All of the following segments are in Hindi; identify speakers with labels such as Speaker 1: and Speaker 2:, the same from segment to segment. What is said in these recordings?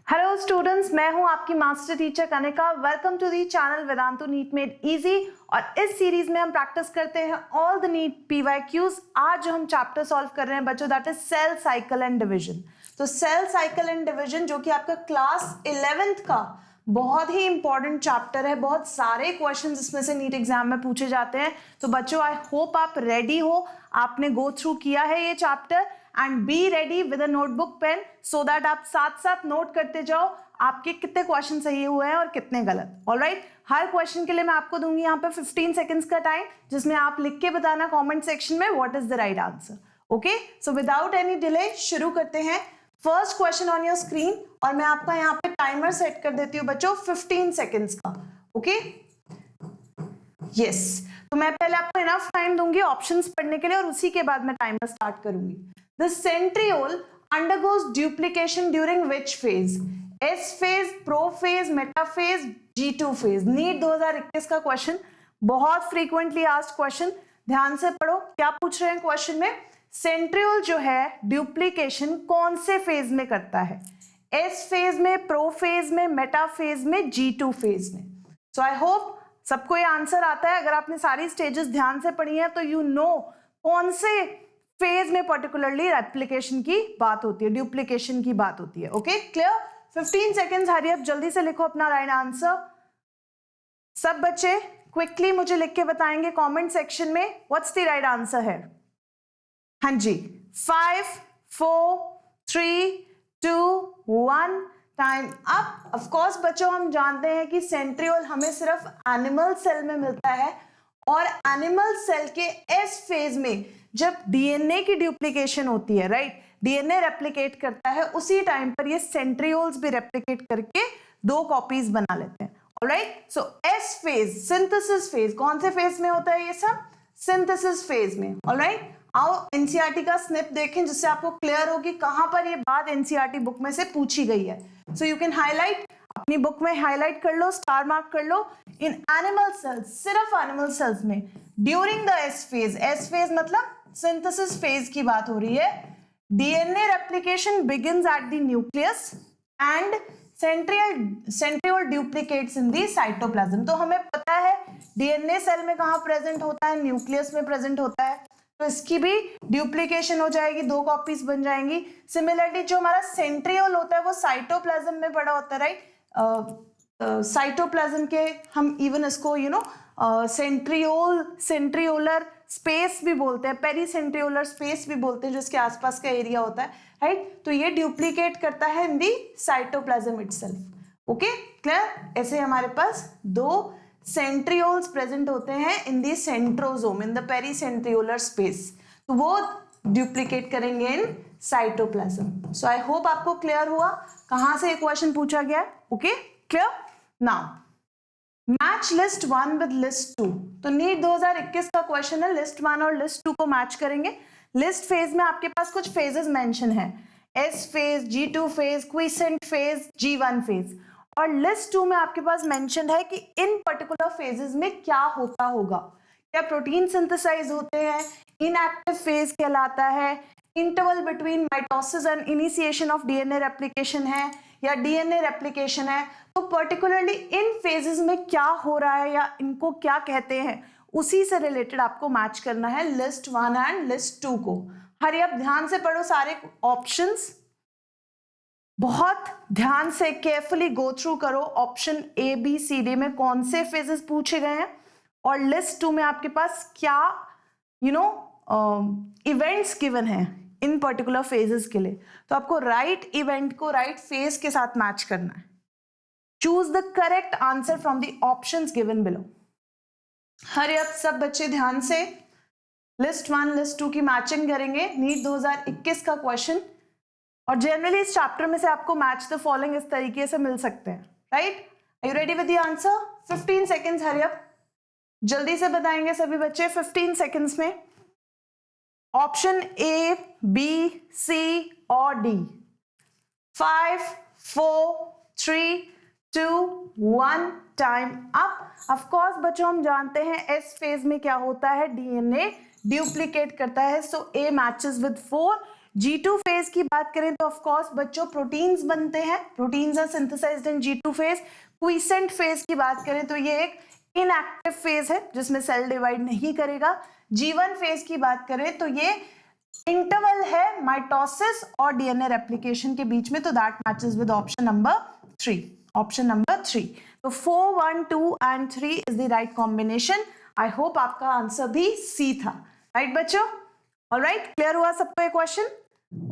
Speaker 1: हेलो स्टूडेंट्स, मैं हूं आपकी master teacher Kanika. Welcome to the channel Vedantu NEET made easy. और इस सीरीज में हम प्रैक्टिस करते हैं ऑल द नीट पीवाईक्यूज। आज जो हम चैप्टर सॉल्व कर रहे हैं बच्चों, that is cell cycle and division. तो सेल साइकिल एंड डिवीजन जो कि आपका क्लास 11th का बहुत ही इंपॉर्टेंट चैप्टर है। बहुत सारे क्वेश्चंस इसमें से नीट एग्जाम में पूछे जाते हैं। तो बच्चों, आई होप आप रेडी हो, आपने गो थ्रू किया है ये chapter, and be ready with a notebook pen so that आप साथ साथ नोट करते जाओ आपके कितने क्वेश्चन सही हुए हैं और कितने गलत। ऑलराइट, हर क्वेश्चन के लिए मैं आपको दूंगी यहाँ पे 15 सेकंड्स का टाइम, जिसमें आप लिख के बताना कमेंट सेक्शन में what is the right answer. Okay, so without any delay शुरू करते हैं। First question on your screen, और मैं आपका यहाँ पे टाइमर सेट कर देती हूँ बच्चों 15 सेकंड्स का। ओके, यस, तो मैं पहले आपको इनफ टाइम दूंगी ऑप्शंस पढ़ने के लिए और उसी के बाद मैं टाइमर स्टार्ट करूंगी। The centriole undergoes duplication during which phase? S phase, prophase, metaphase, G2 phase। NEET 2021 का क्वेश्चन, बहुत फ्रीक्वेंटली आस्क्ड क्वेश्चन, ध्यान से पढ़ो क्या पूछ रहे हैं क्वेश्चन में। सेंट्रियोल जो है ड्यूप्लीकेशन कौन से फेज में करता है? एस फेज में, प्रोफेज में, मेटाफेज में, G2 फेज में। सो आई होप सबको ये आंसर आता है। अगर आपने सारी स्टेजेस ध्यान से पढ़ी है तो यू नो कौन से फेज में पर्टिकुलरली रेप्लिकेशन की बात होती है, ड्यूप्लीकेशन की बात होती है। Okay, clear? 15 seconds, hurry up, जल्दी से लिखो अपना राइट आंसर। सब बच्चे क्विकली मुझे लिख के बताएंगे कमेंट सेक्शन में व्हाट्स द राइट आंसर है। हाँ जी, 5 4 3 2 1, टाइम अप। ऑफ कोर्स बच्चों, हम जानते हैं कि सेंट्रियोल हमें सिर्फ एनिमल सेल में मिलता है, और एनिमल सेल के एस फेज में जब डीएनए की ड्यूप्लीकेशन होती है, राइट, डीएनए रेप्लिकेट करता है, उसी टाइम पर ये सेंट्रियोल्स भी रेप्लिकेट करके 2 कॉपीज बना लेते हैं। ऑलराइट, सो एस फेज, सिंथेसिस फेज, कौन से फेज में होता है ये सब? सिंथेसिस फेज में। ऑलराइट, आओ एनसीईआरटी का स्निप देखें जिससे आपको क्लियर होगी कहां पर ये बात एनसीईआरटी बुक में से पूछी गई है। सो यू कैन हाईलाइट, अपनी बुक में हाईलाइट कर लो, स्टार मार्क कर लो। इन एनिमल सेल्स, सिर्फ एनिमल सेल्स में during the S phase, S phase मतलब सिंथेसिस फेज की बात हो रही है, DNA replication begins at the nucleus and centriole duplicates in the cytoplasm. तो हमें पता है डीएनए सेल में कहां प्रेजेंट होता है? न्यूक्लियस में प्रेजेंट होता है। तो इसकी भी ड्यूप्लीकेशन हो जाएगी, 2 कॉपीज बन जाएंगी। सिमिलरली जो हमारा सेंट्रियोल होता है वो साइटोप्लाज्म में पड़ा होता है, राइट। साइटोप्लाज्म के हम इवन इसको सेंट्रियोलर स्पेस भी बोलते हैं, पेरीसेंट्रियोलर स्पेस भी बोलते हैं, जो इसके आसपास का एरिया होता है, राइट। तो ये ड्यूप्लीकेट करता है in the cytoplasm itself. Okay, clear? ऐसे हमारे पास 2 सेंट्रियोल्स प्रेजेंट होते हैं in the centrosome, in the pericentriolar space. तो वो ड्यूप्लीकेट करेंगे in cytoplasm. So I hope आपको क्लियर हुआ कहां से ये क्वेश्चन पूछा गया है। Okay, clear? Now match list 1 with list 2। तो नीट 2021 का क्वेश्चन है, लिस्ट 1 और लिस्ट 2 को मैच करेंगे। लिस्ट फेज में आपके पास कुछ फेजेस मेंशन है, S phase, G2 phase, quiescent phase, G1 phase. और लिस्ट 2 में आपके पास मेंशन है कि इन पर्टिकुलर फेजेस में क्या होता होगा। क्या प्रोटीन सिंथेसाइज होते हैं, इनएक्टिव फेज कहलाता है, interval between mitosis and initiation of DNA replication है, या डीएनए रेप्लिकेशन है। तो पर्टिकुलरली इन फेजेस में क्या हो रहा है या इनको क्या कहते हैं, उसी से रिलेटेड आपको मैच करना है लिस्ट 1 एंड लिस्ट 2 को। हरी अब ध्यान से पढ़ो सारे ऑप्शंस, बहुत ध्यान से केयरफुली गो थ्रू करो option A B C D में कौन से फेजेस पूछे गए हैं, और लिस्ट 2 में आपके पास क्या इवेंट्स गिवन है इन पर्टिकुलर फेजेस के लिए। तो आपको राइट इवेंट को राइट फेज के साथ मैच करना है। Choose the correct answer from the options given below. Hurry up, सब बच्चे ध्यान से लिस्ट 1 लिस्ट 2 की मैचिंग करेंगे। नीट 2021 का क्वेश्चन, और जनरली इस चैप्टर में से आपको मैच द फॉलोइंग इस तरीके से मिल सकते हैं, right. Are you ready with the answer? 15 seconds, hurry up, जल्दी से बताएंगे सभी बच्चे 15 सेकेंड्स में। ऑप्शन ए, बी, सी और D. 5 4 3 2 1, time up. Of course बच्चों, हम जानते हैं एस फेज में क्या होता है, डीएनए ड्यूप्लीकेट करता है। सो ए मैचेस विद 4, G2 फेज की बात करें तो ऑफ कोर्स बच्चों प्रोटीन्स बनते हैं, proteins are synthesised in G2 phase. Quiescent phase की बात करें तो ये एक इनएक्टिव फेज है जिसमें सेल डिवाइड नहीं करेगा। G1 फेज की बात करें तो ये इंटरवल है माइटोसिस और डीएनए रेप्लिकेशन के बीच में, तो that matches with option number 3, option number 3। तो 4, 1, 2 and 3 is the right combination. I hope आपका आंसर भी सी था, राइट बच्चों? ऑलराइट, क्लियर हुआ सबको ये क्वेश्चन?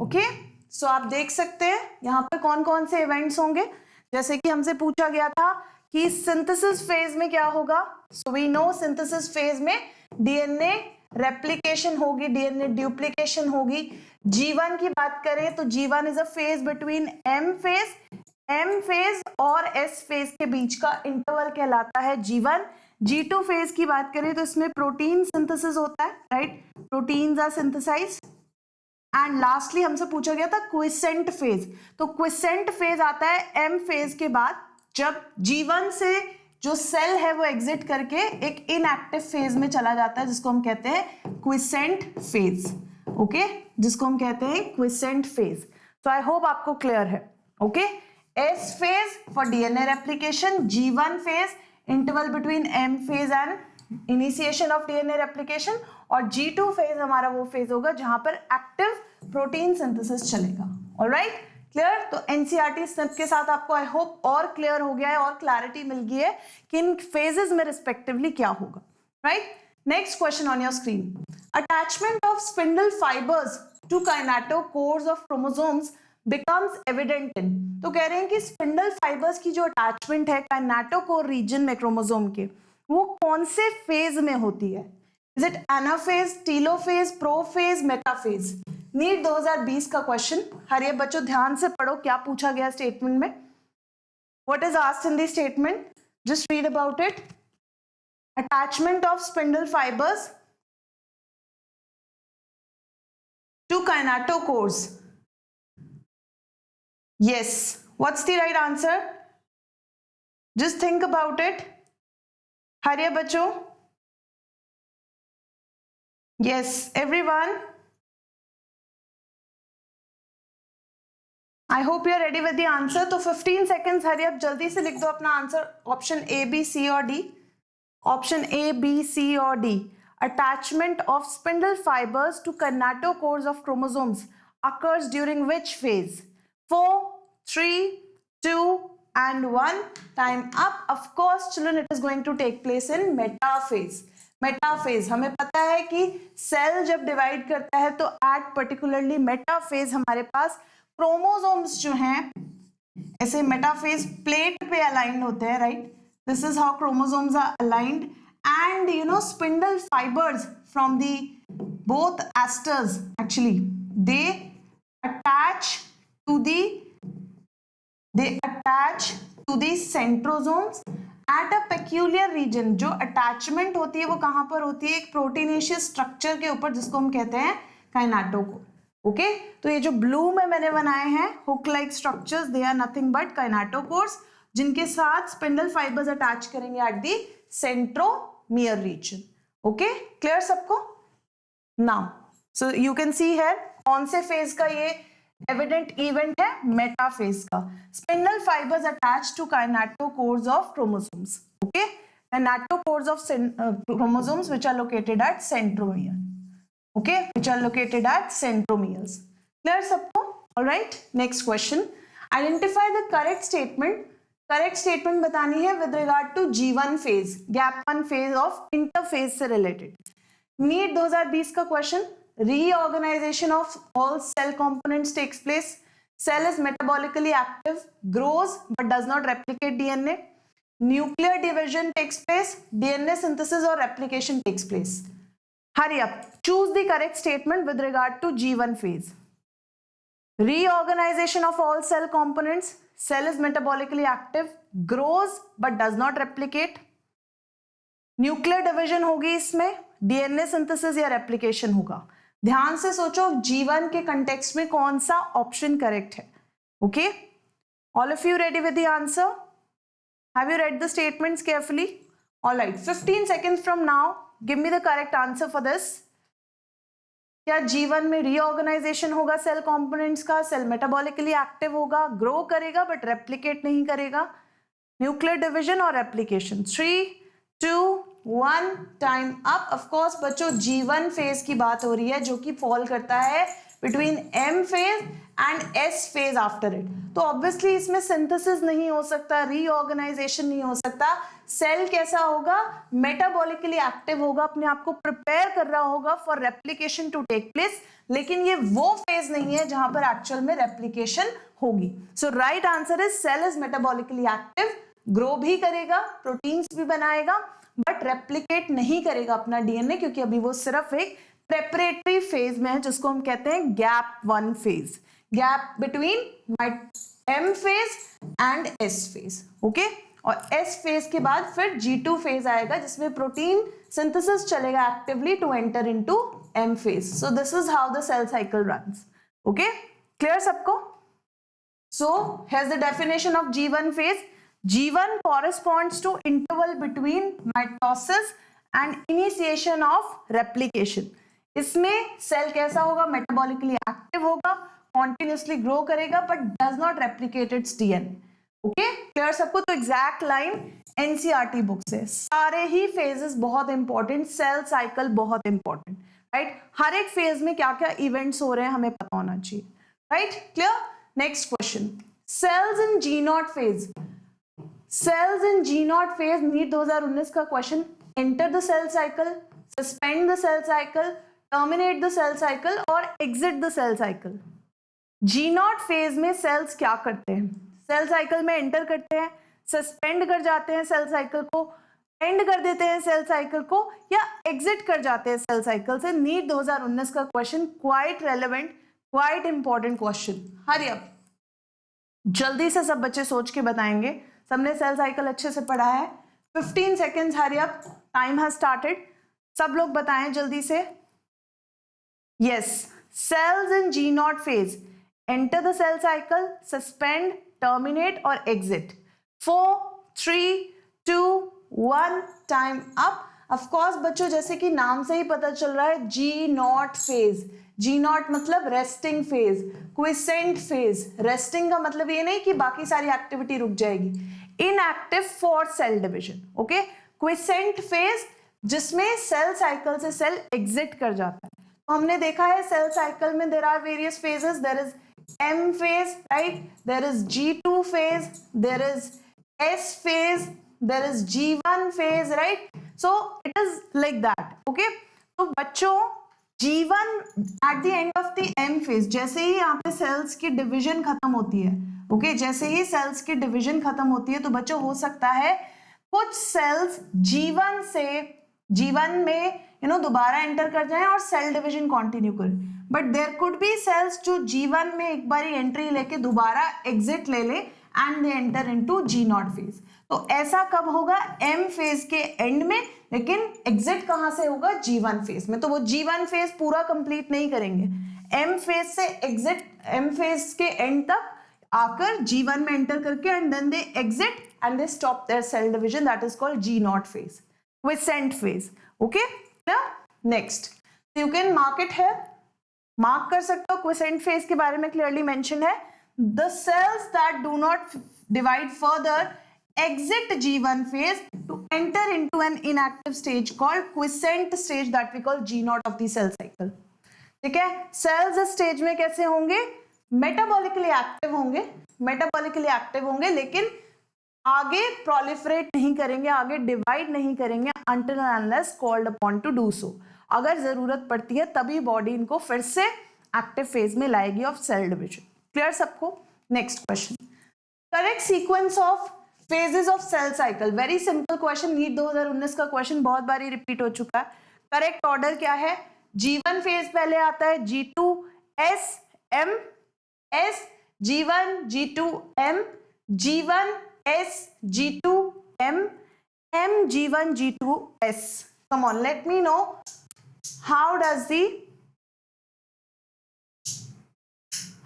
Speaker 1: ओके, सो आप देख सकते हैं यहाँ पे कौन कौन से इवेंट्स होंगे। जैसे कि हमसे पूछा गया था कि सिंथेसिस फेज में क्या होगा, so we know synthesis phase में डीएनए रेप्लिकेशन होगी, डीएनए ड्यूप्लीकेशन होगी। G1 की बात करें तो G1 is a phase between M phase और S फेज के बीच का इंटरवल कहलाता है G1। G2 फेज की बात करें तो इसमें प्रोटीन सिंथेसिस होता है, right? Proteins are synthesised. And lastly हमसे पूछा गया था क्विसेंट फेज, तो क्विसेंट फेज आता है M फेज के बाद, जब G1 से जो सेल है वो एग्जिट करके एक इनएक्टिव फेज में चला जाता है जिसको हम कहते हैं क्विसेंट फेज। ओके, जिसको हम कहते हैं क्विसेंट फेज। तो आई होप आपको क्लियर है। Okay, S phase for DNA replication, G1 phase interval between M phase and initiation of DNA replication, और G2 फेज हमारा वो फेज होगा जहां पर एक्टिव प्रोटीन सिंथेसिस चलेगा। Alright, clear? तो एनसीईआरटी स्निप के साथ आपको आई होप और क्लियर हो गया है और क्लैरिटी मिल गई है कि इन फेजेस में रिस्पेक्टिवली क्या होगा, right? Next question on your screen, attachment of spindle fibres to kinetochores of chromosomes becomes evident in. तो कह रहे हैं कि स्पिंडल फाइबर्स की जो अटैचमेंट है काइनेटोकोर रीजन में क्रोमोसोम के, वो कौन से फेज में होती है? Is it anaphase, telophase, prophase, metaphase? NEET 2020 का क्वेश्चन। हरिए बच्चों ध्यान से पढ़ो क्या पूछा गया स्टेटमेंट में। What is asked in the statement? Just read about it. Attachment of spindle fibres to kinetochores. Yes, what's the right answer? Just think about it. हरिए बच्चों? Yes, everyone. I hope you're ready with the answer. तो 15 seconds हरिए अब जल्दी से लिख दो अपना answer. Option A, B, C और D। Option A, B, C और D। Attachment of spindle fibers to kinetocores of chromosomes occurs during which phase? 4, 3, 2 and 1. Time up. Of course, children, it is going to take place in metaphase. Metaphase, हमें पता है कि सेल जब डिवाइड करता है तो एट पर्टिकुलरली मेटाफेज हमारे पास क्रोमोसोम्स जो हैं ऐसे मेटाफेज प्लेट पे अलाइंड होते हैं, right? This is how chromosomes are aligned and you know spindle fibres from the both asters actually they attach to the centrosomes at a peculiar region। जो अटैचमेंट होती है वो कहां पर होती है? एक प्रोटीनेशियस स्ट्रक्चर के ऊपर जिसको हम कहते हैं काइनेटोकोर। ओके, तो ये जो ब्लू में मैंने बनाए हैं hook like structures, they are nothing but kinetochores, जिनके साथ स्पिंडल फाइबर्स अटैच करेंगे at the centromere region. Okay, clear सबको? Now so you can see here कौन से फेज का ये एविडेंट इवेंट है? मेटाफेज का। Spindle fibres attach to kinetochores of chromosomes. Okay, kinetochores of chromosomes which are located at centromere. Okay, which are located at centromeres. Clear सबको? All right. Next question. Identify the correct statement. Correct statement बतानी है with regard to G1 phase, gap 1 phase of interphase से related. नीट 2020 का question. Reorganization of all cell components takes place. Cell is metabolically active, grows but does not replicate DNA. Nuclear division takes place. DNA synthesis or replication takes place. Hurry up. Choose the correct statement with regard to G1 phase. Reorganization of all cell components. Cell is metabolically active, grows but does not replicate. Nuclear division होगी इसमें, डीएनए सिंथेसिस या रेप्लिकेशन होगा। ध्यान से सोचो G1 के कंटेक्स्ट में कौन सा ऑप्शन करेक्ट है। Okay, all of you ready with the answer? Have you read the statements carefully? Alright, 15 seconds from now, give me the correct answer for this. क्या जीवन में रीऑर्गेनाइजेशन होगा सेल कंपोनेंट्स का, सेल मेटाबॉलिकली एक्टिव होगा, ग्रो करेगा बट रेप्लिकेट नहीं करेगा, न्यूक्लियर डिवीजन और replication. 3, 2, 1 time up. Of course बच्चों G1 फेज की बात हो रही है जो कि फॉल करता है between M phase and S phase after it. तो ऑब्वियसली इसमें सिंथेसिस नहीं हो सकता, रीऑर्गेनाइजेशन नहीं हो सकता। सेल कैसा होगा, मेटाबॉलिकली एक्टिव होगा, अपने आप को प्रिपेयर कर रहा होगा for replication to take place, लेकिन ये वो फेज नहीं है जहां पर एक्चुअल में रेप्लिकेशन होगी। So right answer is cell is metabolically active, grow भी करेगा, प्रोटीन्स भी बनाएगा, बट रेप्लिकेट नहीं करेगा अपना डीएनए, क्योंकि अभी वो सिर्फ एक प्रेपरेटरी फेज में है जिसको हम कहते हैं gap 1 phase, gap between M phase and S phase. Okay, और S फेज के बाद फिर G2 फेज आएगा जिसमें प्रोटीन सिंथेसिस चलेगा actively to enter into M phase. So this is how the cell cycle runs. Okay, clear सबको? So here's the definition of G1 phase. G1 corresponds to interval between mitosis and initiation of replication. इसमें सेल कैसा होगा, मेटाबॉलिकली एक्टिव होगा, कॉन्टिन्यूसली ग्रो करेगा but does not replicate it's DNA. Okay, clear सबको? तो एग्जैक्ट लाइन एनसीईआरटी बुक से। सारे ही फेजेस बहुत इंपॉर्टेंट, सेल साइकिल बहुत इंपॉर्टेंट, राइट? हर एक फेज में क्या क्या इवेंट्स हो रहे हैं हमें पता होना चाहिए, right? Clear? Next question, cells in G0 phase. Cells in G0 phase NEET 2019 का question. Enter the cell cycle, suspend the cell cycle, terminate the cell cycle और exit the cell cycle. G0 phase में सेल्स क्या करते हैं? सेल साइकिल में एंटर करते हैं, सस्पेंड कर जाते हैं सेल साइकिल को, एंड कर देते हैं सेल साइकिल को, या एग्जिट कर जाते हैं सेल साइकिल से। नीट 2019 का question, quite relevant, quite important question. Hurry up, जल्दी से सब बच्चे सोच के बताएंगे। सबने सेल साइकिल अच्छे से पढ़ा है? 15 seconds, hurry up, time has started. सब लोग बताएं जल्दी से। Yes, cells in G0 phase enter the cell cycle, suspend, terminate और exit. 4, 3, 2, 1 time up. Of course बच्चों, जैसे कि नाम से ही पता चल रहा है, G0 फेज। G0 मतलब resting phase, quiescent phase. Resting का मतलब ये नहीं कि बाकी सारी एक्टिविटी रुक जाएगी, inactive for cell division. Okay, quiescent phase जिसमें सेल साइकिल से सेल एग्जिट कर जाता है। तो हमने देखा है सेल साइकिल में there are various phases, there is M phase, right? There is G2 phase, there is S phase, there is G1 phase, right? So it is like that, okay? तो बच्चों G1 at the end of the M phase, जैसे ही यहाँ पे सेल्स की डिवीजन खत्म होती है, okay? जैसे ही सेल्स की डिवीजन खत्म होती है तो बच्चों हो सकता है कुछ सेल्स G1 से G1 में दोबारा एंटर कर जाएं और सेल डिवीजन कंटिन्यू करें, but there could be cells जो G1 में एक बारी एंट्री लेके दोबारा एग्जिट ले ले and they enter into G0 phase. तो ऐसा कब होगा? M फेज के एंड में, लेकिन एग्जिट कहां से होगा? G1 फेज में। तो वो G1 फेज पूरा कंप्लीट नहीं करेंगे, M फेज से एग्जिट, M फेज के एंड तक आकर G1 में एंटर करके and then they exit and they stop their cell division, that is called G0 phase, quiescent phase. Okay, next, you can mark it here, mark कर सकते हो। क्विसेंट फेज के बारे में क्लियरली मेंशन है, the cells that do not divide further exit G1 phase to enter into an inactive stage called quiescent stage that we call G0 of the cell cycle। ठीक है, सेल्स इस स्टेज में कैसे होंगे? मेटाबॉलिकली एक्टिव होंगे, मेटाबॉलिकली एक्टिव होंगे, लेकिन आगे प्रोलिफरेट नहीं करेंगे, आगे डिवाइड नहीं करेंगे until and unless called upon to do so। अगर जरूरत पड़ती है तभी बॉडी इनको फिर से एक्टिव फेज में लाएगी ऑफ सेल डिवीजन। क्लियर सबको? Next question, correct sequence of phases of cell cycle. Very simple question, NEET 2019 का क्वेश्चन बहुत बारी रिपीट हो चुका है। करेक्ट ऑर्डर क्या है? G1 फेज पहले आता है, G2 S M S, G1 G2 M, G1 S G2 M, M G1 G2 S। Come on, let me know how does the,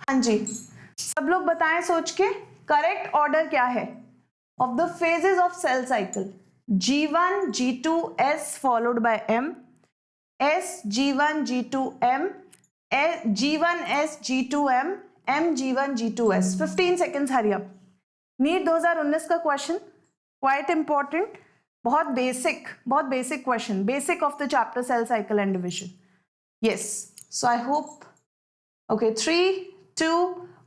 Speaker 1: हाँ जी सब लोग बताएं सोच के, करेक्ट ऑर्डर क्या है of the phases of cell cycle? G1 G2 S followed by M, S G1 G2 M, G1S G2M MG1 G2S. 15 seconds, hurry up. NEET 2019 का क्वेश्चन, क्वाइट इंपॉर्टेंट, बहुत basic question, basic of the chapter cell cycle and division. Yes, so I hope. Okay, 3, 2,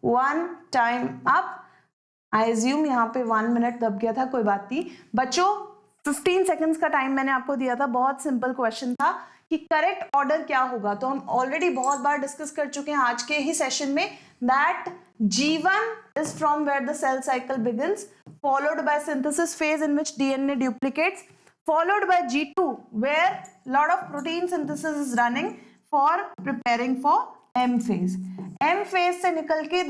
Speaker 1: 1, time up. I assume यहाँ पे 1 मिनट दब गया था, कोई बात नहीं बच्चों. 15 सेकेंड्स का टाइम मैंने आपको दिया था. बहुत सिंपल क्वेश्चन था कि करेक्ट ऑर्डर क्या होगा. तो हम ऑलरेडी बहुत बार डिस्कस कर चुके हैं आज के ही सेशन में that G1 is from where the cell cycle begins, followed by synthesis phase in which DNA duplicates, followed by G2 where lot of protein synthesis is running for preparing for M phase. M phase से निकल के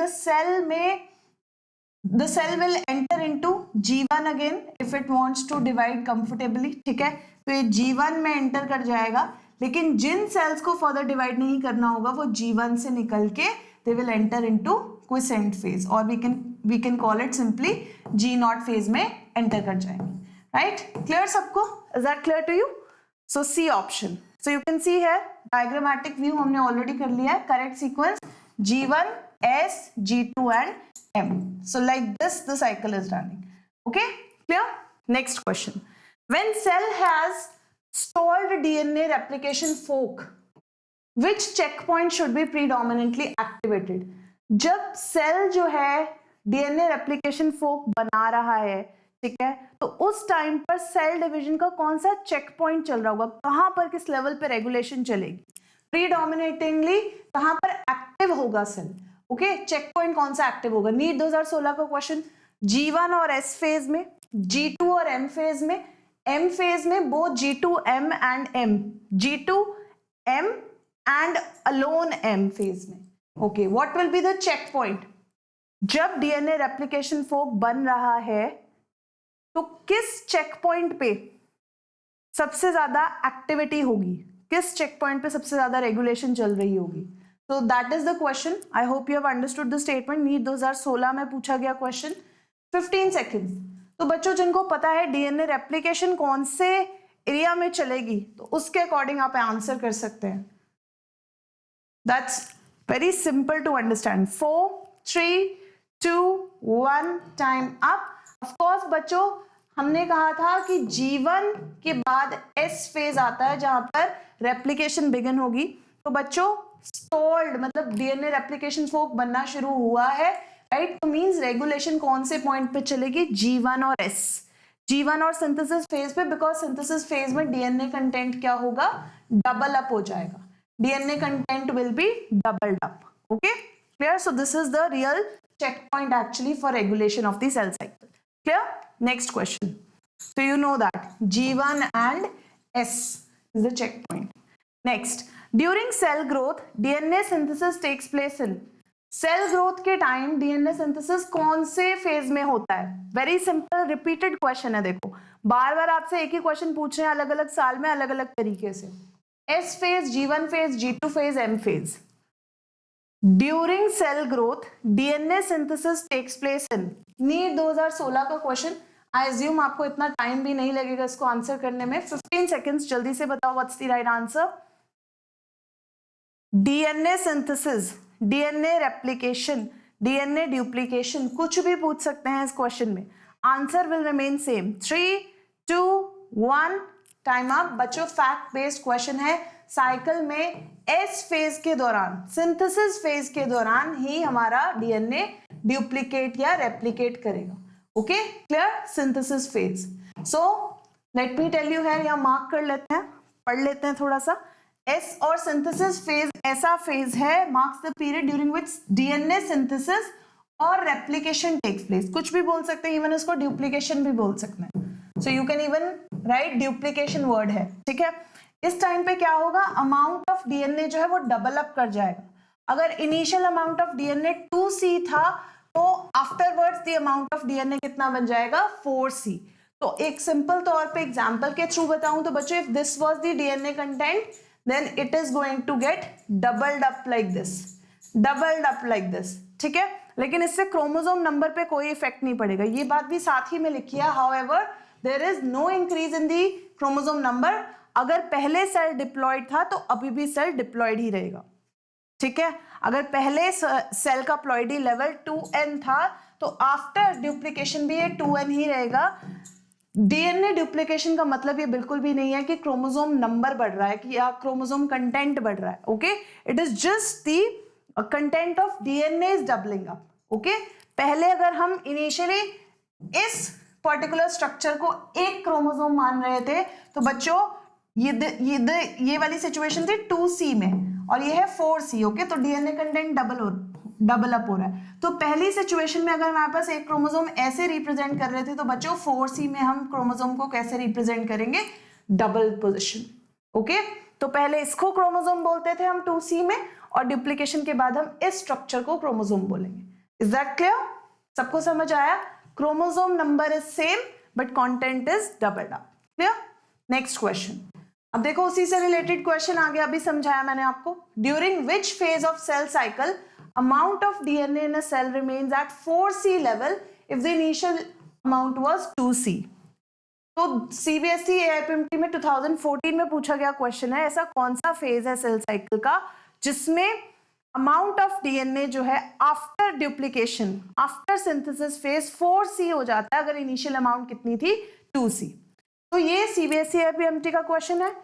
Speaker 1: the cell will enter into G1 again if it wants to divide comfortably. ठीक है, तो ये G1 में एंटर कर जाएगा, लेकिन जिन सेल्स को फर्दर डिवाइड नहीं करना होगा वो G1 से निकल के they will enter into quiescent phase, or we can call it simply G0 phase में enter कर जाएंगे. Right? Clear सबको? Is that clear to you? So C option. So you can see here diagrammatic view हमने already कर लिया है. Correct sequence G1, S, G2 and M. So like this the cycle is running. Okay? Clear? Next question. When cell has stalled DNA replication fork, which checkpoint should be predominantly activated? जब सेल जो है डीएनए रेप्लिकेशन फोर्क बना रहा है, ठीक है, तो उस टाइम पर सेल डिवीजन का कौन सा चेक पॉइंट चल रहा होगा, कहां पर किस लेवल पे रेगुलेशन चलेगी, प्रीडोमिनेटिंगली कहां पर एक्टिव होगा सेल. ओके, चेक पॉइंट कौन सा एक्टिव होगा. नीट 2016 का क्वेश्चन. G1 और S फेज में, G2 और M फेज में, M फेज में both G2M and M, G2M and alone M phase में. Okay, what will be the checkpoint? जब डीएनए रेप्लिकेशन फोर्क बन रहा है तो किस चेक पॉइंट पे सबसे ज्यादा एक्टिविटी होगी, किस चेक पॉइंट पे सबसे ज्यादा रेगुलेशन चल रही होगी. So that is the question. I hope you have understood the statement. NEET 2016 में पूछा गया क्वेश्चन. 15 सेकेंड्स. तो बच्चों जिनको पता है डीएनए रेप्लिकेशन कौन से एरिया में चलेगी तो उसके अकॉर्डिंग आप आंसर कर सकते हैं. That's very simple to understand. 4, 3, 2, 1, time up. Of course बच्चों हमने कहा था कि G1 के बाद S फेज आता है जहां पर रेप्लिकेशन बिगिन होगी. तो बच्चों स्टॉल्ड मतलब डीएनए रेप्लिकेशन फोर्क बनना शुरू हुआ है, राइट. तो मींस रेगुलेशन कौन से पॉइंट पे चलेगी, G1 और S. G1 और सिंथेसिस फेज पे, बिकॉज सिंथेसिस फेज में डीएनए कंटेंट क्या होगा, डबल अप हो जाएगा. DNA content will be doubled up. Okay, clear? So this is the real checkpoint actually for regulation of the cell cycle. Clear? Next question. So you know that G1 and S is the checkpoint. Next, during cell growth, DNA synthesis takes place in. Cell growth के time DNA synthesis कौन से phase में होता है? Very simple, repeated question है. देखो बार बार आपसे एक ही क्वेश्चन पूछ रहे हैं अलग अलग साल में अलग अलग तरीके से. S phase, G1 phase, G2 phase, M phase. During cell growth, DNA synthesis takes place in. NEET 2016 का क्वेश्चन. आई एज्यूम आपको इतना टाइम भी नहीं लगेगा इसको आंसर करने में. 15 सेकेंड्स, जल्दी से बताओ what's the right answer. DNA synthesis, DNA replication, DNA duplication, कुछ भी पूछ सकते हैं इस क्वेश्चन में. Answer will remain same. 3, 2, 1, time up. बच्चों फैक्ट बेस्ड क्वेश्चन है. साइकिल में एस फेज के दौरान, सिंथेसिस फेज के दौरान ही हमारा डीएनए ड्यूप्लीकेट या रेप्लिकेट करेगा. Okay, clear. Synthesis phase. So let me tell you है, या मार्क कर लेते हैं, पढ़ लेते हैं थोड़ा सा. एस और सिंथेसिस फेज ऐसा फेज है, marks the period during which DNA synthesis और रेप्लिकेशन टेक्स प्लेस. कुछ भी बोल सकते हैं, इवन इसको ड्यूप्लीकेशन भी बोल सकते हैं. सो you can even right duplication word है, ठीक है. इस टाइम पे क्या होगा, अमाउंट ऑफ डीएनए जो है वो डबल अप कर जाएगा. अगर initial amount of DNA 2C था तो afterwards the amount of DNA कितना बन जाएगा, 4C. तो एक सिंपल तौर पे एग्जांपल के थ्रू बताऊं तो बच्चों, if this was the DNA content then it is going to get doubled up like this, doubled up like this, ठीक है. लेकिन इससे क्रोमोसोम नंबर पे कोई इफेक्ट नहीं पड़ेगा, ये बात भी साथ ही में लिखी है. However there is no increase in the chromosome number. अगर पहले सेल डिप्लॉयड था तो अभी भी सेल डिप्लॉयड ही रहेगा, ठीक है, अगर पहले सेल का प्लॉइडी लेवल 2n था तो आफ्टर ड्यूप्लीकेशन भी ये 2n ही रहेगा। डीएनए ड्यूप्लीकेशन का मतलब ये बिल्कुल भी नहीं है कि क्रोमोसोम नंबर बढ़ रहा है कि या क्रोमोसोम कंटेंट बढ़ रहा है। Okay, it is just the content of DNA is doubling up. Okay, पहले अगर हम इनिशियली इस पर्टिकुलर स्ट्रक्चर को एक क्रोमोसोम मान रहे थे तो बच्चों ये वाली सिचुएशन थी 2C में और ये है 4C। ओके, तो डीएनए कंटेंट डबल अप हो रहा है। तो पहली सिचुएशन में अगर हमारे पास एक क्रोमोसोम ऐसे रिप्रेजेंट कर रहे थे तो बच्चों 4C में हम क्रोमोसोम को कैसे रिप्रेजेंट करेंगे, डबल पोजीशन। ओके, तो पहले इसको क्रोमोसोम बोलते थे हम 2C में और डुप्लीकेशन के बाद हम इस स्ट्रक्चर को क्रोमोसोम बोलेंगे। Is that clear? सबको समझ आया? Chromosome number is same but content is doubled up. Clear? Next question. अब देखो उसी से रिलेटेड क्वेश्चन आ गया, अभी समझाया मैंने आपको। During which phase of cell cycle amount of DNA in a cell remains at 4C level if the initial amount was 2C। तो CBSE AIPMT में 2014 में पूछा गया क्वेश्चन है, ऐसा कौन सा फेज है सेल साइकिल का जिसमें अमाउंट ऑफ डीएनए जो है after duplication, after synthesis phase 4C हो जाता है अगर इनिशियल अमाउंट कितनी थी, 2C। तो ये CBSE AIPMT का क्वेश्चन है।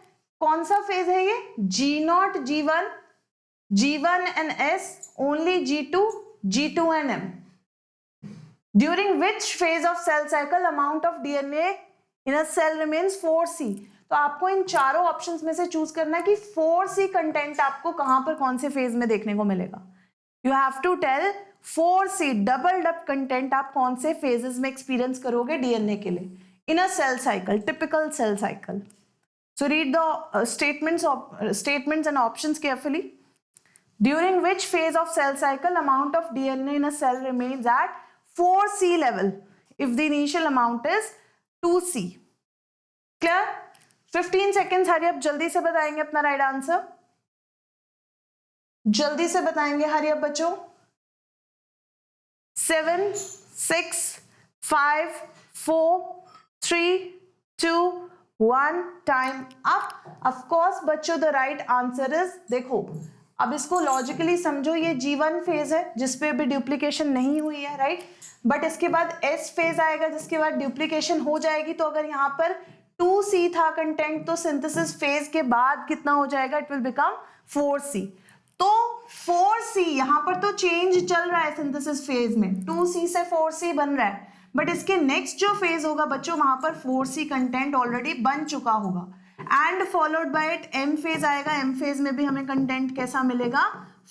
Speaker 1: कौन सा फेज है ये? G0, G1, G1 and S, only G2, G2 and M. During which phase of cell cycle amount of DNA in a cell remains 4C? तो आपको इन चारों ऑप्शंस में से चूज करना है कि 4C कंटेंट आपको कहां पर कौन से फेज में देखने को मिलेगा। You have to tell 4C doubled up content आप कौन से फेजेस में एक्सपीरियंस करोगे डीएनए के लिए in a cell cycle, typical cell cycle. So read the statements and options carefully. During which phase of cell cycle amount of DNA in a cell remains at 4C level if the initial amount is 2C? Clear? 15 seconds, हरी अब जल्दी से बताएंगे अपना राइट आंसर, जल्दी से बताएंगे, हरी अब बच्चों। 7, 6, 5, 4, 3, 2, 1, टाइम अप। ऑफ कोर्स बच्चों द राइट आंसर इज, देखो अब इसको लॉजिकली समझो, ये G1 फेज है जिसपे अभी ड्यूप्लीकेशन नहीं हुई है, राइट, बट इसके बाद S फेज आएगा जिसके बाद ड्यूप्लीकेशन हो जाएगी। तो अगर यहाँ पर 2C था कंटेंट तो सिंथेसिस फेज के बाद कितना हो जाएगा, इट विल बिकम 4C। तो 4C यहाँ पर तो चेंज चल रहा है सिंथेसिस फेज में, 2C से 4C बन रहा है, बट इसके नेक्स्ट जो फेज होगा बच्चों वहां पर 4C कंटेंट ऑलरेडी बन चुका होगा and followed by it M phase आएगा। M फेज में भी हमें कंटेंट कैसा मिलेगा,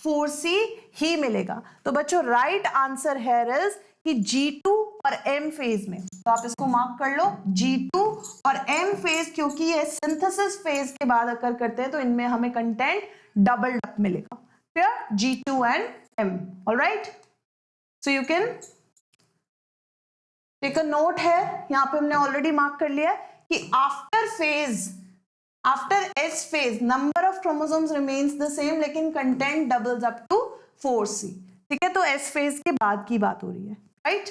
Speaker 1: 4C ही मिलेगा। तो बच्चों राइट आंसर हेयर इज कि G2 और M फेज में, तो आप इसको मार्क कर लो, G2 और M फेज, क्योंकि ये सिंथेसिस फेज के बाद अकर करते हैं तो इनमें हमें कंटेंट डबल्ड अप मिलेगा। Clear? G2 and M। Alright, so you can take a note है, यहाँ पे हमने ऑलरेडी मार्क कर लिया है कि after phase, after S phase number of chromosomes remains the same लेकिन content doubles up to 4C। ठीक है, तो S phase के बाद की बात हो रही है, right.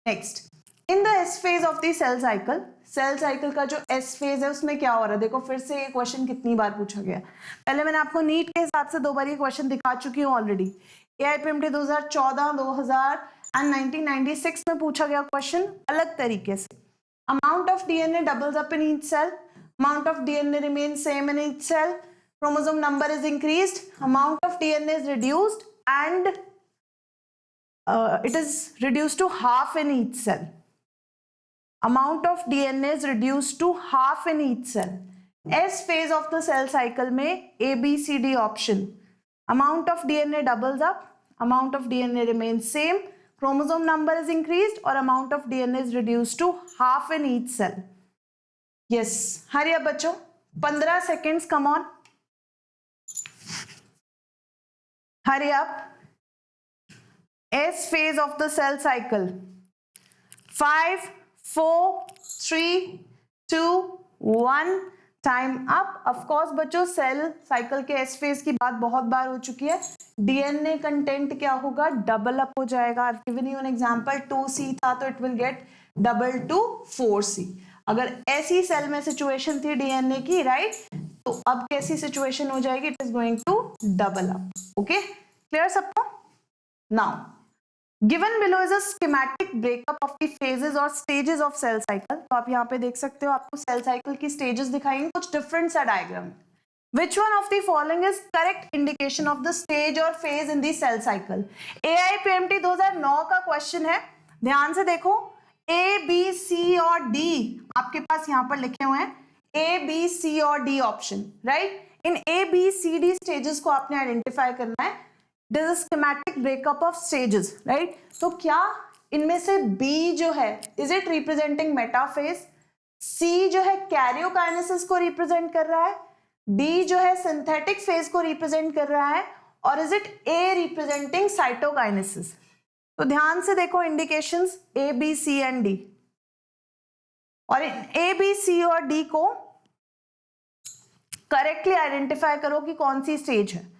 Speaker 1: Next, in the S phase of the cell cycle, cell cycle का जो S phase है उसमें क्या हो रहा है, देखो फिर से ये क्वेश्चन कितनी बार पूछा गया। पहले मैंने आपको नीट के हिसाब से 2 बार ये क्वेश्चन दिखा चुकी हूँ ऑलरेडी। AIPMT 2014, 2000 एंड 1996 में पूछा गया क्वेश्चन अलग तरीके से। Amount of DNA doubles up in each cell, amount of DNA remains same in each cell, chromosome number is increased, amount of DNA is reduced and it is reduced to half in each cell. Amount of DNA is reduced to half in each cell. S phase of the cell cycle में A, B, C, D option. Amount of DNA doubles up, amount of DNA remains same, chromosome number is increased or amount of DNA is reduced to half in each cell. Yes, hurry up बच्चों, 15 seconds, come on, hurry up. S phase of the cell cycle, 5, 4, 3, 2, 1, time up. Of course बच्चों सेल साइकिल के एस फेज की बात बहुत बार हो चुकी है। डीएनए कंटेंट क्या होगा, डबल अप हो जाएगा। I given you an example, 2C था तो it will get double two 4C। अगर ऐसी सेल में सिचुएशन थी डीएनए की, राइट, तो अब कैसी सिचुएशन हो जाएगी, it is going to double up. Okay, clear सबको? Now given below is a schematic breakup of the phases और स्टेजेस ऑफ सेल साइकिल। तो आप यहाँ पे देख सकते हो, आपको सेल साइकिल की स्टेजेस दिखाएंगे कुछ डिफरेंट सा diagram. Which one of the following is correct indication of the stage or phase in the cell cycle? AIPMT 2009 का क्वेश्चन है, ध्यान से देखो। A, B, C और D आपके पास यहाँ पर लिखे हुए हैं, A, B, C और D option, right? In A, B, C, D stages को आपने आइडेंटिफाई करना है। This is schematic breakup of stages, right? तो क्या इनमें से B जो है, is it representing metaphase? C जो है कैरियोकाइनेसिस को रिप्रेजेंट कर रहा है, D जो है सिंथेटिक फेज को रिप्रेजेंट कर रहा है, और is it A representing cytokinesis? तो ध्यान से देखो indications A, B, C and D, और A, B, C और D को करेक्टली आइडेंटिफाई करो कि कौन सी स्टेज है।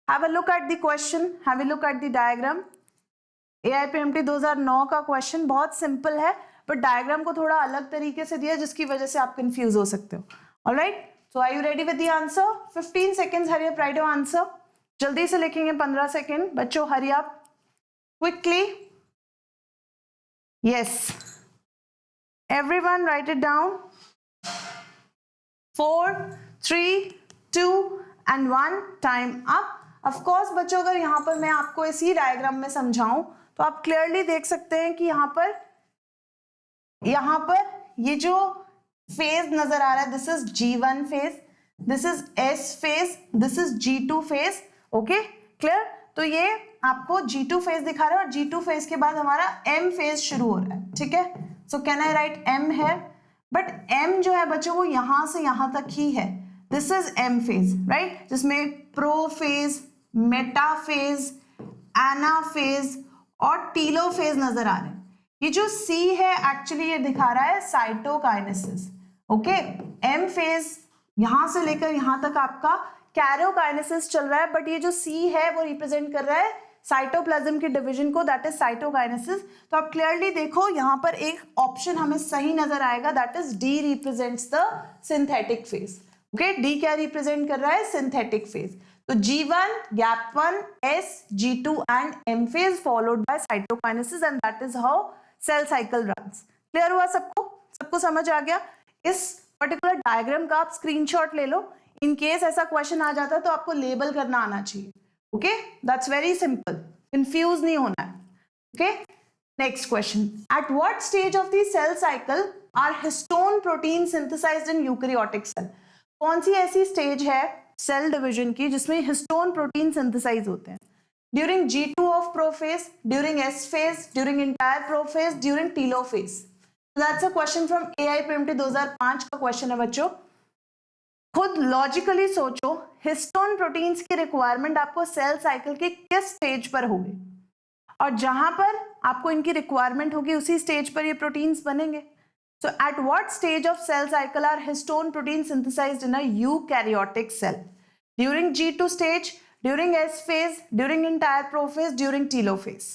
Speaker 1: Have a look at the question, have a look at the diagram. AIPMT 2009 का क्वेश्चन बहुत सिंपल है, बट डायग्राम को थोड़ा अलग तरीके से दिया जिसकी वजह से आप कंफ्यूज हो सकते हो। Alright, so are you ready with the answer? 15 seconds, hurry up, write your answer. जल्दी से लिखेंगे 15 सेकेंड, बच्चों hurry up quickly. Yes, everyone write it down. 4, 3, 2 and 1, time up. Of course बच्चों, अगर यहाँ पर मैं आपको इसी डायग्राम में समझाऊं तो आप क्लियरली देख सकते हैं कि यहाँ पर ये जो फेज नजर आ रहा है, this is G1 phase, this is S phase, this is G2 phase. Okay, clear? तो ये आपको G2 फेज दिखा रहा है, और G2 फेज के बाद हमारा M फेज शुरू हो रहा है, ठीक है? So can I right M है, बट M जो है बच्चों वो यहां से यहां तक ही है। This is M phase, right? जिसमें प्रो फेज, मेटा फेज, एना फेज और टीलो फेज नजर आ रहे हैं। ये जो C है एक्चुअली ये दिखा रहा है साइटोकाइनेसिस। ओके, M फेज यहां से लेकर यहां तक आपका कैरियोकाइनेसिस चल रहा है, बट ये जो C है वो रिप्रेजेंट कर रहा है साइटोप्लाज्म के डिवीजन को, दैट इज साइटोकाइनेसिस। तो आप क्लियरली देखो यहाँ पर एक ऑप्शन हमें सही नजर आएगा, that is D represents the synthetic phase. Okay, D क्या रिप्रेजेंट कर रहा है? Synthetic phase. तो G1, gap 1, S, G2 and M phase followed by cytokinesis, and that is how cell cycle runs. Clear हुआ सबको? सबको समझ आ गया? इस पर्टिकुलर डायग्राम का आप स्क्रीनशॉट ले लो, इन केस ऐसा क्वेश्चन आ जाता है तो आपको लेबल करना आना चाहिए। Okay, that's very simple, confuse नहीं होना है। Okay, next question, at what stage of the cell cycle are histone protein synthesised in eukaryotic cell? कौन सी ऐसी स्टेज है सेल डिवीजन की जिसमें हिस्टोन प्रोटीन सिंथेसाइज होते हैं? During G2 of prophase, during S phase, during entire prophase, during telophase? That's a question from AIPMT 2005 का क्वेश्चन है बच्चों। खुद लॉजिकली सोचो, हिस्टोन प्रोटीन्स की रिक्वायरमेंट आपको सेल साइकिल के किस स्टेज पर होगी, और जहां पर आपको इनकी रिक्वायरमेंट होगी उसी स्टेज पर ये प्रोटीन्स बनेंगे। So at what stage of cell cycle are histone proteins synthesized in a eukaryotic cell? During G2 stage, during S phase, during entire prophase, during telophase?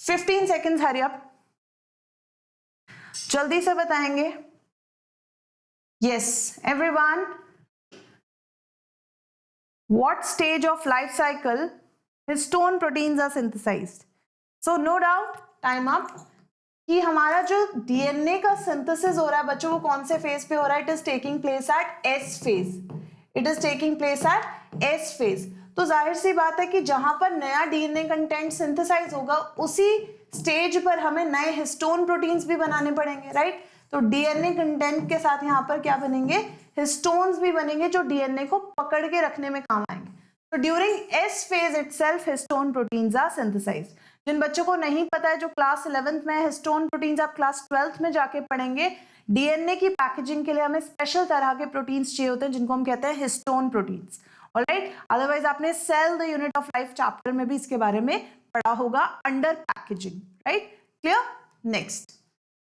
Speaker 1: 15 seconds, hurry up. जल्दी से बताएंगे। Yes, everyone. What stage of life cycle histone proteins are synthesized? So no doubt, time up. कि हमारा जो डीएनए का सिंथेसिस हो रहा है बच्चों वो कौन से फेज पे हो रहा है? It is taking place at S phase, it is taking place at S phase. तो जाहिर सी बात है कि जहां पर नया डीएनए कंटेंट सिंथेसाइज होगा उसी स्टेज पर हमें नए हिस्टोन प्रोटीन्स भी बनाने पड़ेंगे, राइट? तो डीएनए कंटेंट के साथ यहाँ पर क्या बनेंगे? हिस्टोन्स भी बनेंगे जो डीएनए को पकड़ के रखने में काम आएंगे। तो during S phase itself histone proteins are synthesized. जिन बच्चों को नहीं पता है, जो क्लास 11th में हिस्टोन प्रोटीन्स आप क्लास 12th में जाके पढ़ेंगे, डीएनए की पैकेजिंग के लिए हमें स्पेशल तरह के प्रोटीन्स चाहिए होते हैं जिनको हम कहते हैं हिस्टोन प्रोटीन्स। ऑलराइट, अदरवाइज आपने cell the unit of life chapter में भी इसके बारे में पढ़ा होगा under packaging, right? Clear? Next,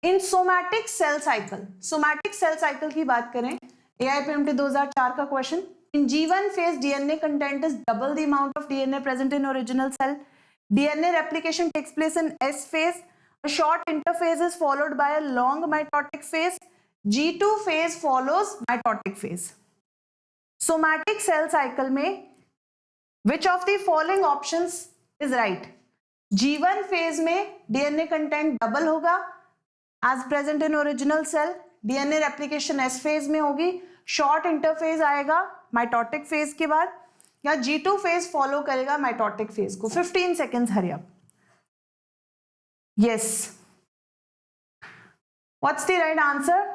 Speaker 1: in somatic cell cycle, somatic cell cycle की बात करें, AIPMT 2004 का question, in G1 phase DNA content is double the amount of DNA present in original cell. DNA replication takes place in S phase. A short interphase is followed by a long mitotic phase. G2 phase follows mitotic phase. Somatic cell cycle में which of the following options is right? G1 phase में डीएनए कंटेंट डबल होगा as present in original cell, DNA replication S phase में होगी, शॉर्ट इंटरफेज आएगा माइटोटिक फेज के बाद, या G2 फेज फॉलो करेगा माइटोटिक फेज को। 15 seconds, hurry up. Yes, what's the right answer?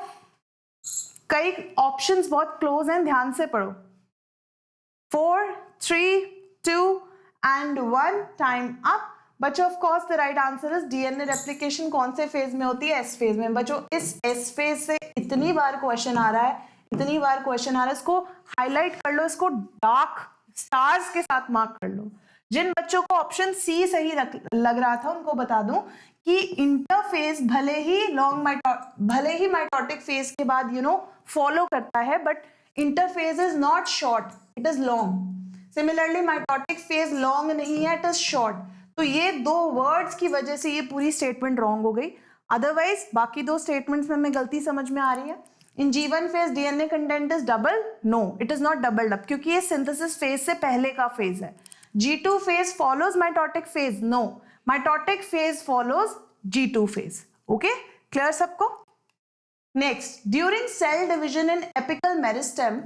Speaker 1: कई ऑप्शंस बहुत क्लोज हैं, ध्यान से पढ़ो। 4, 3, 2 एंड 1, टाइम अप। बच्चों of course the right answer is DNA replication कौन से फेज में होती है? एस फेज में। बच्चों इस एस फेज से इतनी बार क्वेश्चन आ रहा है, इतनी बार क्वेश्चन आ रहा है, इसको हाईलाइट कर लो, इसको डार्क स्टार्स के साथ मार्क कर लो। जिन बच्चों को ऑप्शन सी सही लग रहा था उनको बता दूं कि इंटरफेज भले ही माइटोटिक फेज के बाद फॉलो करता है, but interphase is not short, it is long. Similarly mitotic phase long नहीं है, इट इज शॉर्ट। तो ये दो वर्ड्स की वजह से ये पूरी स्टेटमेंट रॉन्ग हो गई, अदरवाइज बाकी दो स्टेटमेंट्स में हमें गलती समझ में आ रही है। In G1 phase DNA content is double, no it is not doubled up, क्योंकि ये सिंथेसिस फेज से पहले का फेज है। G2 phase follows mitotic phase, no mitotic phase follows G2 phase. Okay, clear सबको? Next, during cell division in apical meristem,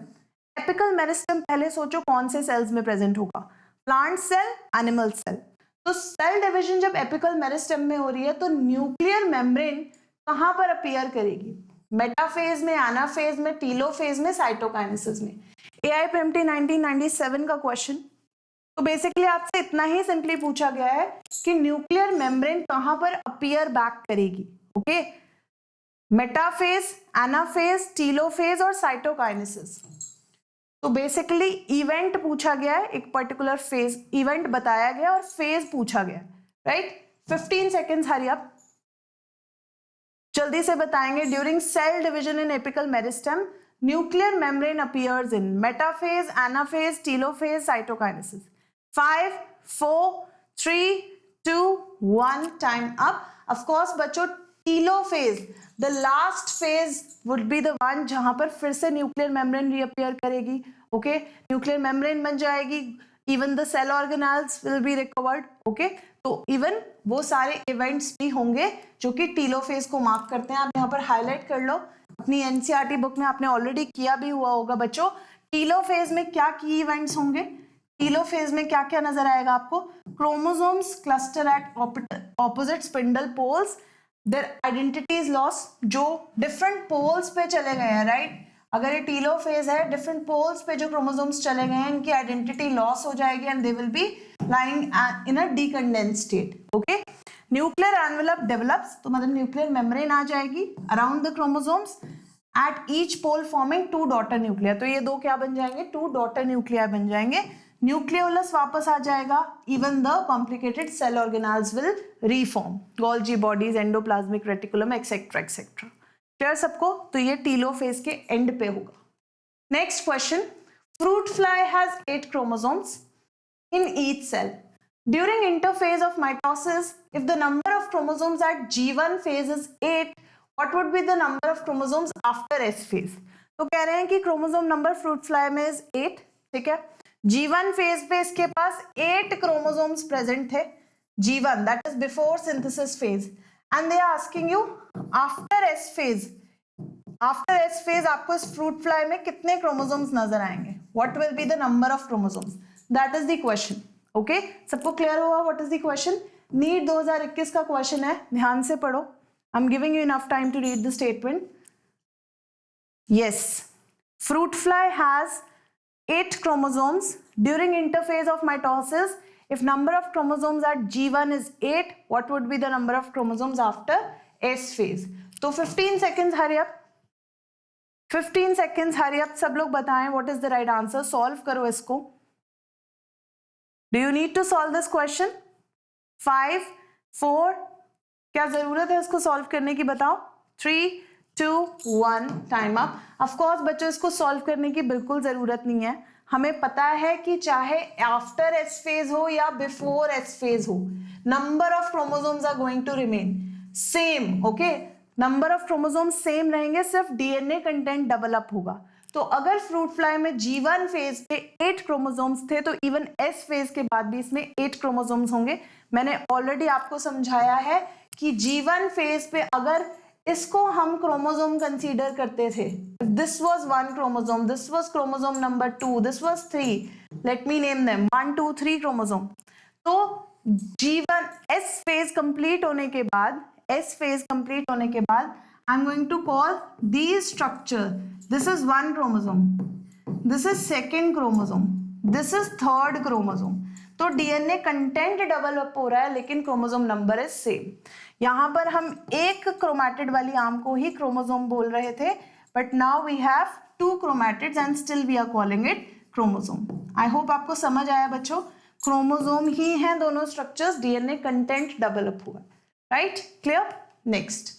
Speaker 1: apical meristem पहले सोचो कौन से सेल्स में प्रेजेंट होगा? Plant cell, animal cell. तो सेल डिवीजन जब एपिकल मेरिस्टेम में हो रही है तो न्यूक्लियर मेम्ब्रेन कहां पर अपीयर करेगी? मेटाफेज में, एनाफेज में, टीलोफेज में, साइटोकाइनेसिस में। AIPMT 1997 का क्वेश्चन। तो बेसिकली आपसे इतना ही सिंपली पूछा गया है कि न्यूक्लियर मेम्ब्रेन कहां पर अपीयर बैक करेगी। ओके, मेटाफेज, एनाफेज, टीलोफेज और साइटोकाइनेसिस। तो बेसिकली इवेंट पूछा गया है, एक पर्टिकुलर फेज इवेंट बताया गया और फेज पूछा गया, राइट? 15 सेकेंड्स, हरी अप, जल्दी से बताएंगे। During cell division in apical meristem, nuclear membrane appears in metaphase, anaphase, telophase, cytokinesis. 5, 4, 3, 2, 1, time up. Of course बच्चों, telophase the last phase would be the one जहां पर फिर से न्यूक्लियर मेम्ब्रेन रीअपियर करेगी। ओके, न्यूक्लियर मेम्ब्रेन बन जाएगी, even the cell organelles will be recovered. Okay, तो इवन वो सारे इवेंट्स भी होंगे जो कि टीलोफेज को मार्क करते हैं। आप यहाँ पर हाईलाइट कर लो, अपनी एनसीईआरटी बुक में आपने ऑलरेडी किया भी हुआ होगा बच्चों। टीलोफेज में क्या की इवेंट्स होंगे? टीलोफेज में क्या क्या नजर आएगा आपको? Chromosomes cluster at opposite spindle poles, their identity is lost, जो डिफरेंट पोल्स पे चले गए हैं, राइट? अगर ये टीलोफेज है, डिफरेंट पोल्स पे जो क्रोमोसोम्स चले गए हैं, इनकी आइडेंटिटी लॉस हो जाएगी and they will be lying in a decondensed state. Okay, nuclear envelope develops, तो मतलब न्यूक्लियर मेम्ब्रेन आ जाएगी around the chromosomes at each pole forming 2 daughter nuclear. तो ये दो क्या बन जाएंगे? 2 डॉटर न्यूक्लियर बन जाएंगे। न्यूक्लियोलस वापस आ जाएगा, even the complicated cell organelles will reform, Golgi bodies, endoplasmic reticulum, etcetera etcetera. Clear सबको? तो ये टीलोफेज के एंड पे होगा। Next question, fruit fly has 8 chromosomes in each cell. During interphase of mitosis, if the number of chromosomes at G1 phase is 8, what would be the number of chromosomes after S phase? तो कह रहे हैं कि क्रोमोसोम नंबर फ्रूट फ्लाई में इज 8, ठीक है? G1 फेज पे इसके पास 8 क्रोमोसोम्स प्रेजेंट थे, G1 that is before synthesis phase, and they are asking you after S phase, after S phase आपको इस फ्रूट फ्लाई में कितने क्रोमोसोम्स नजर आएंगे? What will be the number of chromosomes? That is the question. Okay, सबको क्लियर हुआ what is the question? NEET 2021 का क्वेश्चन है, ध्यान से पढ़ो। I am giving you enough time to read the statement. Yes, fruit fly has 8 chromosomes. During interphase of mitosis, if number of chromosomes at G1 is 8, what would be the number of chromosomes after S phase? तो 15 seconds, hurry up. 15 seconds, hurry up. सब लोग बताएं what is the right answer. Solve करो इसको. Do you need to solve this question? 5, 4, क्या जरूरत है इसको सॉल्व करने की बताओ? 3, 2, 1, टाइम अप। ऑफ कोर्स बच्चों, इसको सॉल्व करने की बिल्कुल जरूरत नहीं है। हमें पता है कि चाहे आफ्टर एस फेज हो या बिफोर एस फेज हो, number of chromosomes are going to remain same. Okay, number of chromosomes same रहेंगे, सिर्फ डीएनए कंटेंट डबल अप होगा। तो अगर फ्रूट फ्लाई में G1 फेज पे 8 क्रोमोसोम्स थे तो इवन S फेज के बाद भी इसमें 8 क्रोमोसोम्स होंगे। मैंने ऑलरेडी आपको समझाया है कि G1 फेज पे अगर इसको हम क्रोमोसोम कंसीडर करते थे, this was 1 chromosome, this was chromosome number 2, this was 3, let me name them 1 2 3 chromosome. तो G1 S फेज कंप्लीट होने के बाद, S फेज कंप्लीट होने के बाद I am going to call this structure, this is 1 chromosome, this is 2nd chromosome, this is 3rd chromosome. तो डीएनए कंटेंट डेवलप हो रहा है लेकिन क्रोमोसोम नंबर इज सेम। यहां पर हम एक क्रोमैटिड वाली आर्म को ही क्रोमोसोम बोल रहे थे, but now we have 2 chromatids and still we are calling it chromosome. I hope आपको समझ आया बच्चों, क्रोमोसोम ही हैं दोनों स्ट्रक्चर्स, डीएनए कंटेंट डेवलप हुआ, राइट? क्लियर? नेक्स्ट,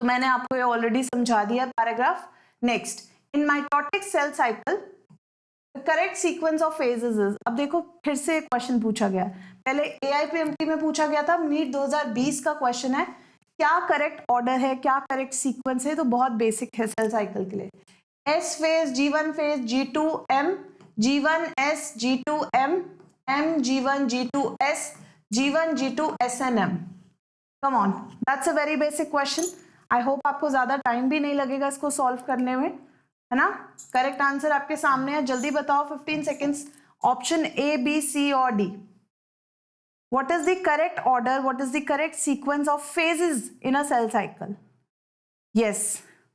Speaker 1: मैंने आपको ये ऑलरेडी समझा दिया paragraph. Next, in mitotic cell cycle correct sequence of phases is, अब देखो फिर से क्वेश्चन पूछा गया, पहले एआईपीएमटी में पूछा गया था, नीट 2020 का क्वेश्चन है, क्या करेक्ट ऑर्डर है, क्या करेक्ट सीक्वेंस है, तो बहुत बेसिक है सेल साइकिल के लिए। S phase, G1 phase, G2M, G1S, G2M, M, G1, G2S, G1, G2, S and M. Come on, that's a very basic question. I hope आपको ज्यादा टाइम भी नहीं लगेगा इसको सॉल्व करने में, है ना? करेक्ट आंसर आपके सामने है, जल्दी बताओ, 15 seconds. Option A, B, C और D. What is the correct order? What is the correct sequence of phases in a cell cycle? Yes,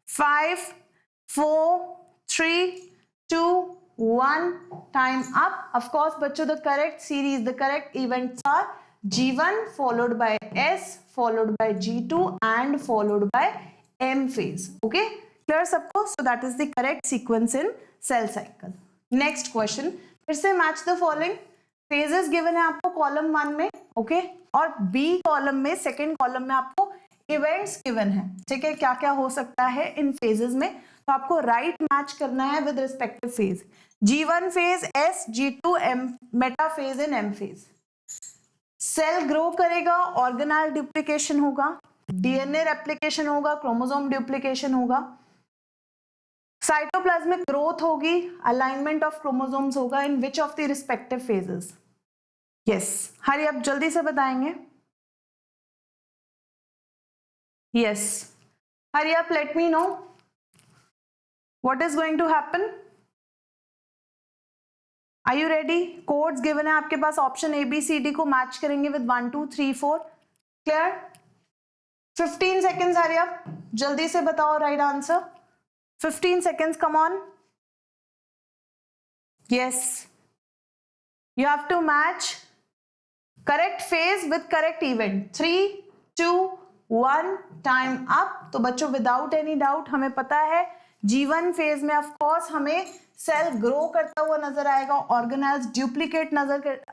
Speaker 1: 5, 4, 3, 2, 1. Time up. Of course, बच्चों, the correct series, the correct events are G1 followed by S followed by G2 and followed by M phase. Okay, clear सबको? So that is the correct sequence in cell cycle. Next question, फिर से match the following. Phases given है आपको कॉलम 1 में, ओके, और बी कॉलम में, सेकेंड कॉलम में आपको इवेंट्स गिवन है, ठीक है, क्या क्या हो सकता है इन फेजेस में, तो आपको राइट मैच करना है with respective phase. G1 phase S, G2 M, metaphase in M phase. Cell grow करेगा, ऑर्गेनेल डुप्लीकेशन होगा, डीएनए रेप्लिकेशन होगा, क्रोमोसोम डुप्लीकेशन होगा, साइटोप्लाज्मिक ग्रोथ होगी, अलाइनमेंट ऑफ क्रोमोसोम्स होगा, in which of the respective phases? Yes, hurry आप जल्दी से बताएंगे। यस, हरी आप, let me know what is going to happen. Are you ready? Codes given है आपके पास, option A B C D को मैच करेंगे विद 1 2 3 4। क्लियर? 15 सेकेंड्स हरी आप, जल्दी से बताओ right answer. 15 seconds, come on. Yes, you have to match correct phase with correct event. 3 2 1, time up. तो बच्चों without any doubt हमें पता है G1 फेज में ऑफ कोर्स हमें सेल ग्रो करता हुआ नजर आएगा, ऑर्गेनेल्स डुप्लीकेट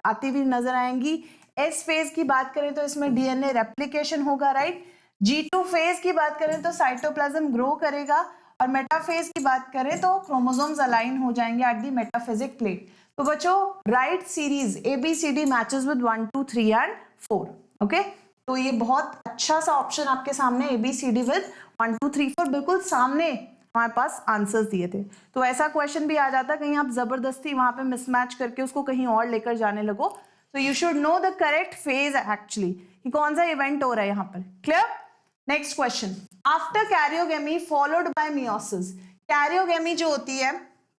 Speaker 1: आती हुई नजर आएंगी। S फेज की बात करें तो इसमें डीएनए रेप्लिकेशन होगा, राइट? G2 फेज की बात करें तो साइटोप्लाज्म ग्रो करेगा, और मेटाफेज की बात करें तो क्रोमोसोम्स अलाइन हो जाएंगे एट दी मेटाफिजिक प्लेट। तो बच्चों right series ABCD matches with 1 2 3 and 4। Okay, तो ये बहुत अच्छा सा ऑप्शन आपके सामने, ABCD विद 1 2 3 4 बिल्कुल सामने हमारे पास आंसर्स दिए थे। तो ऐसा क्वेश्चन भी आ जाता कहीं आप जबरदस्ती वहां पे मिसमैच करके उसको कहीं और लेकर जाने लगो, तो you should know the correct phase actually कि कौन सा इवेंट हो रहा है यहाँ पर। Clear? Next question, after karyogamy followed by meiosis, karyogamy जो होती है,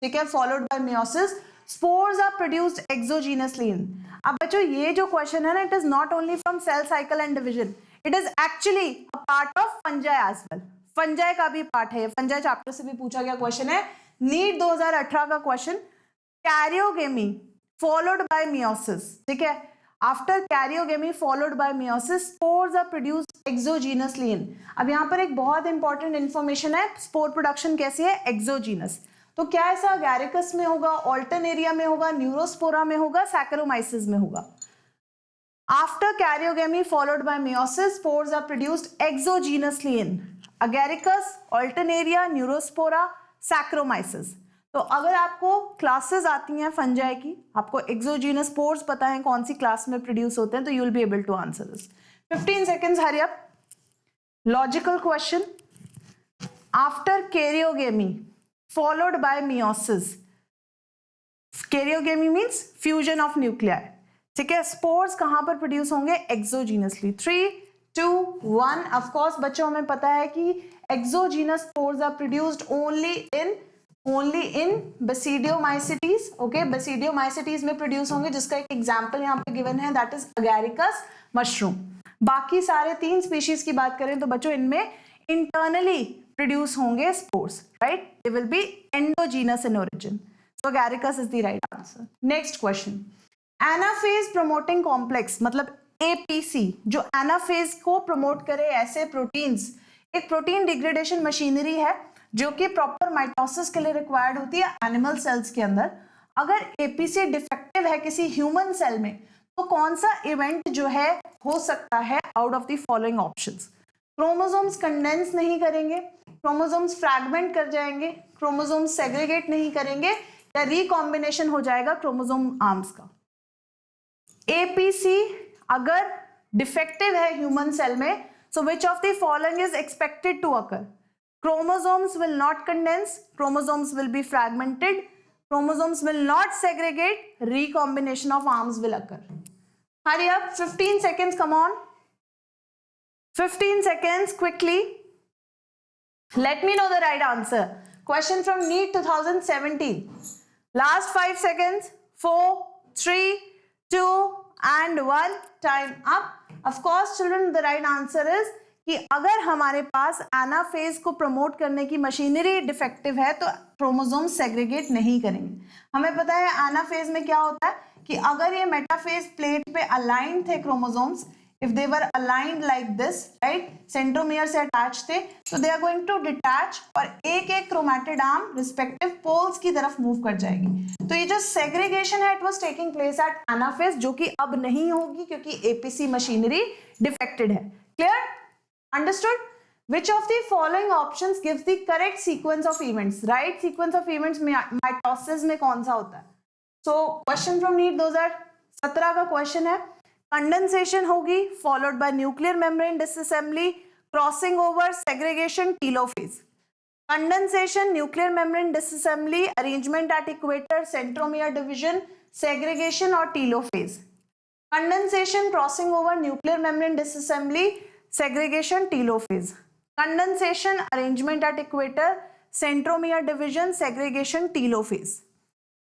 Speaker 1: ठीक है, followed by meiosis, spores are produced exogenously in. अब बच्चों ये जो क्वेश्चन है ना, it is not only from cell cycle and division, it is actually a part of fungi as well. Fungi का भी पार्ट है, फंजाई चैप्टर से भी पूछा गया क्वेश्चन है, नीट 2018 का question, karyogamy followed by meiosis, ठीक है, after karyogamy followed by meiosis spores are produced exogenously in. अब यहाँ पर एक बहुत इंपॉर्टेंट इंफॉर्मेशन है, स्पोर प्रोडक्शन कैसी है? एक्सोजीनस। तो क्या ऐसा अगैरिकस में होगा, ऑल्टरनेरिया में होगा, न्यूरोस्पोरा में होगा, सैकरोमाइसिस में होगा? After karyogamy followed by meiosis spores are produced exogenously in Agaricus, Alternaria, Neurospora, Saccharomyces. तो अगर आपको क्लासेस आती हैं फंजाई की, आपको एक्सोजीनस स्पोर्स पता है कौन सी क्लास में प्रोड्यूस होते हैं, तो you will be able to answer this. 15 seconds, hurry up. Logical question, after karyogamy followed by meiosis. Karyogamy means fusion of nuclei. ठीक है, स्पोर्स कहां पर प्रोड्यूस होंगे? एक्सोजीनसली. 3, 2, 1. ऑफ कोर्स बच्चों हमें पता है कि exogenous spores are produced only in basidiomycetes. Okay, basidiomycetes में प्रोड्यूस होंगे, जिसका एक एग्जांपल यहाँ पे गिवन है, दैट इज अगैरिकस मशरूम. बाकी सारे 3 स्पीशीज की बात करें तो बच्चों इनमें इंटरनली प्रोड्यूस होंगे spores, right? They will B endogenous in origin. So Agaricus is the right answer. Next question. Anaphase promoting complex मतलब APC जो एनाफेज को प्रमोट करे ऐसे प्रोटीन्स, एक प्रोटीन डिग्रेडेशन मशीनरी है जो कि प्रॉपर माइटोसिस के लिए रिक्वायर्ड होती है एनिमल सेल्स के अंदर. अगर APC डिफेक्टिव है किसी ह्यूमन सेल में तो कौन सा इवेंट जो है हो सकता है out of the following options? Chromosomes condense नहीं करेंगे, क्रोमोसोम्स फ्रैगमेंट कर जाएंगे, क्रोमोसोम्स सेग्रीगेट नहीं करेंगे, या रिकॉम्बिनेशन हो जाएगा क्रोमोसोम आर्म्स का. एपीसी अगर डिफेक्टिव है ह्यूमन सेल में, so which of the following is expected to occur? Chromosomes will not condense, chromosomes will be fragmented, chromosomes will not segregate, recombination of arms will occur. Hurry up, 15 seconds, come on, 15 seconds quickly. Let me know the right answer. Question from NEET 2017. Last 5 seconds. 4, 3, 2 and 1. Time up. Of course children, the right answer is कि अगर हमारे पास एनाफेज को प्रमोट करने की मशीनरी डिफेक्टिव है तो क्रोमोसोम सेग्रीगेट नहीं करेंगे. हमें पता है एनाफेज में क्या होता है कि अगर ये मेटाफेज प्लेट पे अलाइन थे chromosomes, if they were aligned like this, right, centromere से अटैच थे, तो they are going to detach और एक एक क्रोमैटिड आर्म रिस्पेक्टिव पोल्स की तरफ मूव कर जाएगी. तो ये जो सेग्रीगेशन है, it was taking place at anaphase, जो कि अब नहीं होगी क्योंकि एपीसी मशीनरी डिफेक्टेड है. Clear? Understood? Which of the following options gives the correct sequence of events? Right sequence of events mitosis में कौन सा होता है? So question from NEET 2017 का क्वेश्चन है. कंडेंसेशन होगी followed by nuclear membrane disassembly, crossing over, segregation, telophase. Condensation, nuclear membrane disassembly, arrangement at equator, centromere division, segregation और telophase. Condensation, crossing over, nuclear membrane disassembly, segregation, telophase. Condensation, arrangement at equator, centromere division, segregation, telophase.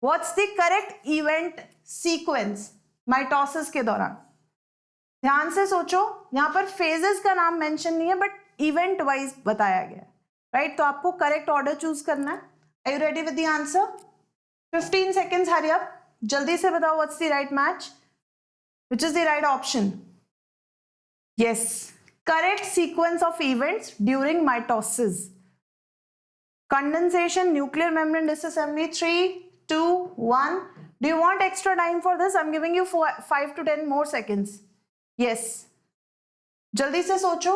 Speaker 1: What's the correct event sequence mitosis के दौरान? ध्यान से सोचो, यहां पर फेजेस का नाम मेंशन नहीं है बट इवेंट वाइज बताया गया है, राइट? तो आपको करेक्ट ऑर्डर चूज करना है. Are you ready with the answer? 15 seconds, hurry up, जल्दी से बताओ what's the right match, which is the right option? Yes, correct sequence of events during mitosis. Condensation, nuclear membrane disassembly. 3, 2, 1. Do you want extra time for this? I'm giving you 5 to 10 more seconds. Yes. जल्दी से सोचो.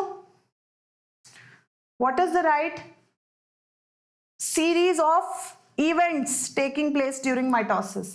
Speaker 1: What is the right series of events taking place during mitosis?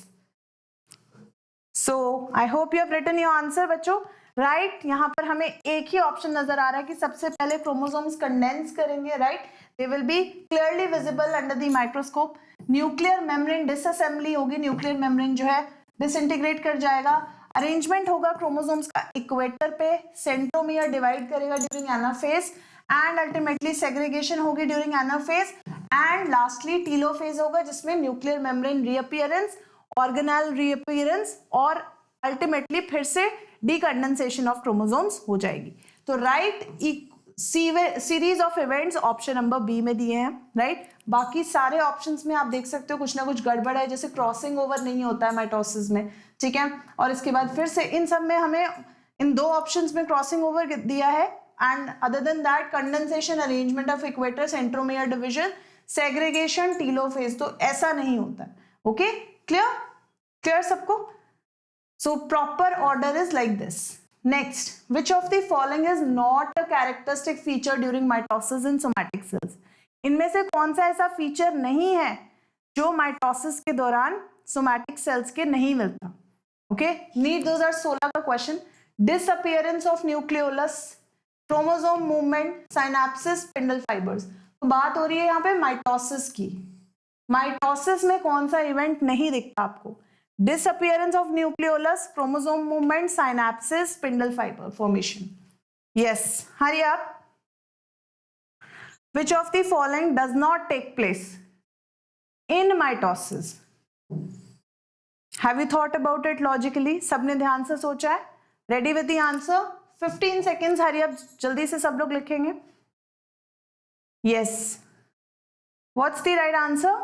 Speaker 1: So I hope you have written your answer बच्चों. राइट, यहाँ पर हमें एक ही ऑप्शन नजर आ रहा है कि सबसे पहले क्रोमोसोम्स कंडेंस करेंगे, right? They will be clearly visible under the microscope. Nuclear membrane disassembly होगी, न्यूक्लियर मेम्ब्रेन जो है डिसइंटीग्रेट कर जाएगा. अरेंजमेंट होगा क्रोमोसोम्स का इक्वेटर पे, सेंट्रोमियर डिवाइड करेगा during anaphase, and ultimately segregation होगी during anaphase, and lastly telophase होगा जिसमें nuclear membrane reappearance, organelle reappearance और अल्टीमेटली फिर से डीकंडेंसेशन ऑफ क्रोमोसोम्स हो जाएगी. तो right series of events option number B में दिए हैं, राइट? बाकी सारे ऑप्शंस में आप देख सकते हो कुछ ना कुछ गड़बड़ है, जैसे क्रॉसिंग ओवर नहीं होता है माइटोसिस में, ठीक है? और इसके बाद फिर से इन सब में हमें इन 2 ऑप्शंस में क्रॉसिंग ओवर दिया है, and other than that condensation, arrangement of equator, centromere division, segregation, telophase. तो ऐसा नहीं होता है. Okay, clear? क्लियर सबको? So proper order is like this. Next, which of the following is not a characteristic feature during mitosis in somatic cells? इनमें से कौन सा ऐसा फीचर नहीं है जो माइटोसिस के दौरान सोमैटिक सेल्स के नहीं मिलता? ओके, नीट 2016 का question. Disappearance of nucleolus, chromosome movement, synapsis, spindle fibres. तो बात हो रही है यहाँ पे माइटोसिस की। माइटोसिस में कौन सा इवेंट नहीं दिखता आपको? Disappearance of nucleolus, chromosome movement, synapsis, spindle fibre formation. Yes, hurry up. Which of the following does not take place in mitosis? Have you thought about it logically? सबने ध्यान से सोचा है? Ready with the answer? 15 seconds, hurry up, जल्दी से सब लोग लिखेंगे। Yes. What's the right answer?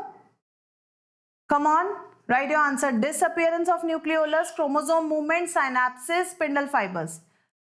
Speaker 1: Come on, write your answer. Disappearance of nucleolus, chromosome movement, synapses, spindle fibers.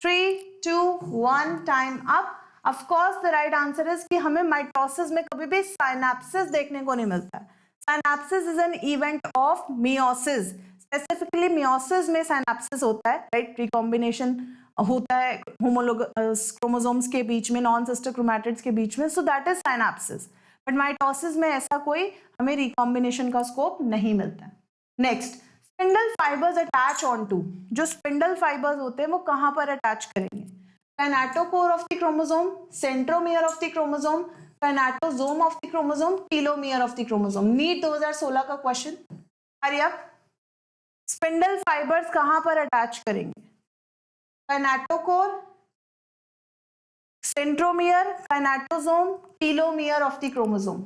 Speaker 1: 3, 2, 1, time up. Of course, the right answer is कि हमें माइटोसिस में कभी भी साइनेप्सिस देखने को नहीं मिलता है। Synapsis is an event of meiosis. Specifically meiosis में साइनेप्सिस होता है, राइट? रिकॉम्बिनेशन होता है होमोलोगस क्रोमोसोम्स के बीच में, नॉन सिस्टर क्रोमैटिड्स के बीच में, so that is synapsis. But mitosis में ऐसा कोई हमें रिकॉम्बिनेशन का स्कोप नहीं मिलता है। Next, spindle fibres attach on to. जो स्पिंडल फाइबर्स होते हैं वो कहां पर अटैच करेंगे? Kinetochore of the chromosome, centromere of the chromosome, kinetosome of the chromosome, telomere of the chromosome. NEET 2016 का question. Hurry up. Spindle fibres कहां पर अटैच करेंगे? Kinetochore, centromere, kinetosome, telomere of the chromosome.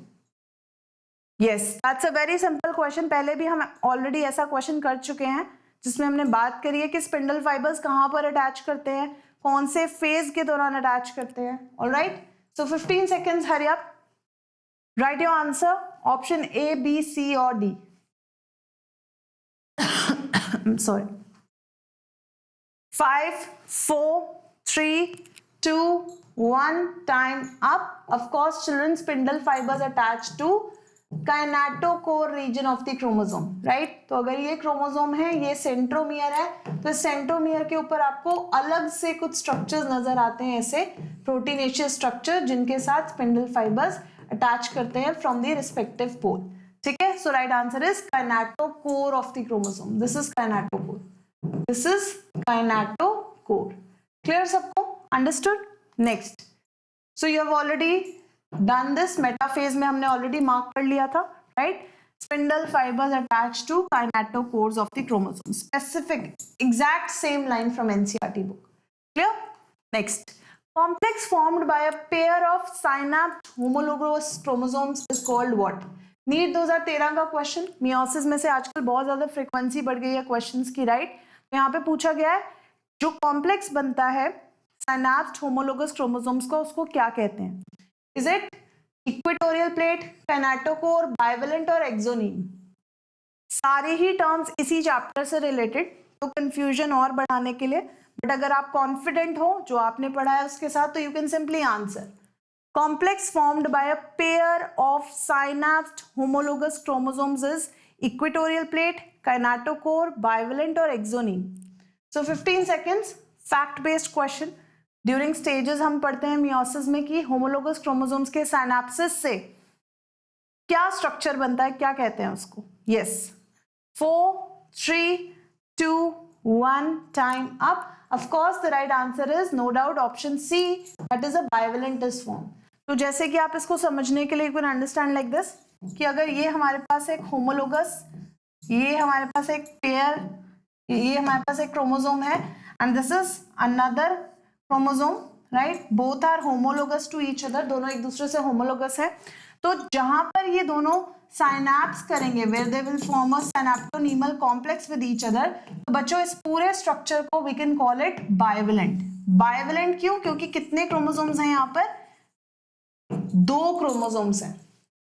Speaker 1: Yes, that's a very simple question. पहले भी हम ऑलरेडी ऐसा क्वेश्चन कर चुके हैं जिसमें हमने बात करी है कि स्पिंडल फाइबर्स कहां पर अटैच करते हैं, कौन से फेज के दौरान अटैच करते हैं। Alright, so 15 seconds, hurry up, write your answer. Option A, B, C और D. Sorry. 5, 4, 3, 2, 1, time up. Of course, children, spindle fibers attached to kinetochore region of the chromosome, right? तो अगर ये क्रोमोसोम है, ये सेंट्रोमियर है, तो सेंट्रोमियर के ऊपर आपको अलग से कुछ स्ट्रक्चर्स नजर आते हैं, ऐसे प्रोटीनेशियस स्ट्रक्चर, जिनके साथ स्पिंडल फाइबर्स अटैच करते हैं फ्रॉम द रिस्पेक्टिव पोल। ठीक है, so right answer is kinetochore of the chromosome. This is kinetochore, this is kinetochore. Clear सबको? Understood? Next, so you have already done this. Metaphase में हमने ऑलरेडी मार्क कर लिया था, right? Spindle fibres attached to kinetochores of the chromosome. Specific exact same line from NCERT book. Clear? Next, complex formed by a pair of synapsed homologous chromosomes is called what? NEET 2013 का क्वेश्चन। मियोसिस में से आजकल बहुत ज्यादा फ्रीक्वेंसी बढ़ गई है क्वेश्चंस की, राइट? तो यहाँ पे पूछा गया है जो कॉम्प्लेक्स बनता है साइनैप्स्ड होमोलोगस क्रोमोसोम्स का, उसको क्या कहते हैं? Is it equatorial plate, kinetochore, bivalent और एक्सोनीम? सारे ही टर्म्स इसी चैप्टर से रिलेटेड, तो कंफ्यूजन और बढ़ाने के लिए, बट अगर आप कॉन्फिडेंट हो जो आपने पढ़ा है उसके साथ, तो you can simply answer. Complex formed by a pair of synapsed homologous chromosomes is equatorial plate, kinetochore, bivalent और axoneme. So 15 seconds, fact based question. During stages हम पढ़ते हैं मियोसिस में कि होमोलोगस क्रोमोसोम्स के साइनेप्सिस से क्या स्ट्रक्चर बनता है, क्या कहते हैं उसको? Yes, 4, 3, 2, 1, time up. Of course the right answer is no doubt option C, that is a bivalents form. तो जैसे कि आप इसको समझने के लिए you can understand like this कि अगर ये हमारे पास एक होमोलोगस, ये हमारे पास एक पेयर, ये हमारे पास एक क्रोमोसोम है, and this is another chromosome, right? Both are homologous to each other, दोनों एक दूसरे से होमोलोगस है। तो जहां पर ये दोनों साइनैप्स करेंगे, where they will form a synaptonemal complex with each other, तो बच्चों इस पूरे स्ट्रक्चर को we can call it bivalent. Bivalent क्यों? क्योंकि कितने क्रोमोसोम्स हैं यहाँ पर? 2 क्रोमोसोम्स हैं,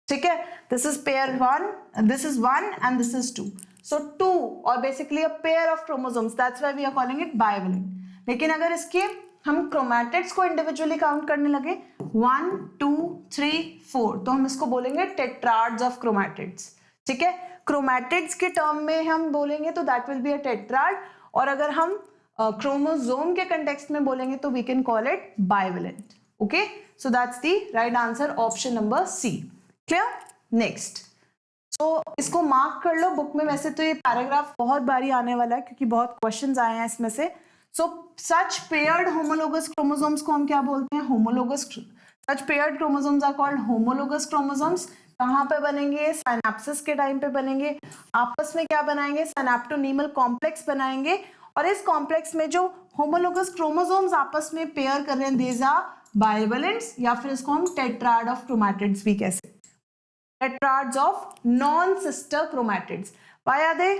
Speaker 1: ठीक है? This is pair 1, this is 1 and this is 2, so 2 और basically a pair of chromosomes, that's why we are calling it bivalent. लेकिन अगर इसके हम क्रोमैटिड्स को इंडिविजुअली काउंट करने लगे 1, 2, 3, 4, तो हम इसको बोलेंगे टेट्राड्स ऑफ क्रोमैटिड्स। ठीक है, क्रोमैटिड्स के टर्म में हम बोलेंगे तो that will be a tetrad, और अगर हम क्रोमोसोम के कंटेक्स्ट में बोलेंगे तो we can call it bivalent. Okay, so that's the right answer, option number C. Clear? Next, तो इसको मार्क कर लो बुक में। वैसे तो ये पैराग्राफ बहुत बारी आने वाला है क्योंकि बहुत क्वेश्चंस आए हैं इसमें से। सो सच पेयर्ड होमोलोगस क्रोमोसोम्स को हम क्या बोलते हैं? Homologous Such paired chromosomes are called homologous chromosomes. कहाँ पे बनेंगे? सिनेप्सिस के टाइम पे बनेंगे. आपस में क्या बनाएंगे? सिनेप्टोनीमल कॉम्प्लेक्स बनाएंगे. और इस कॉम्प्लेक्स में जो होमोलोगस क्रोमोसोम्स आपस में पेयर कर रहे हैं, these are bivalents, या फिर इसको हम टेट्राड ऑफ क्रोमैटिड्स भी कह सकते हैं. Tetrads of non-sister chromatids. Why are they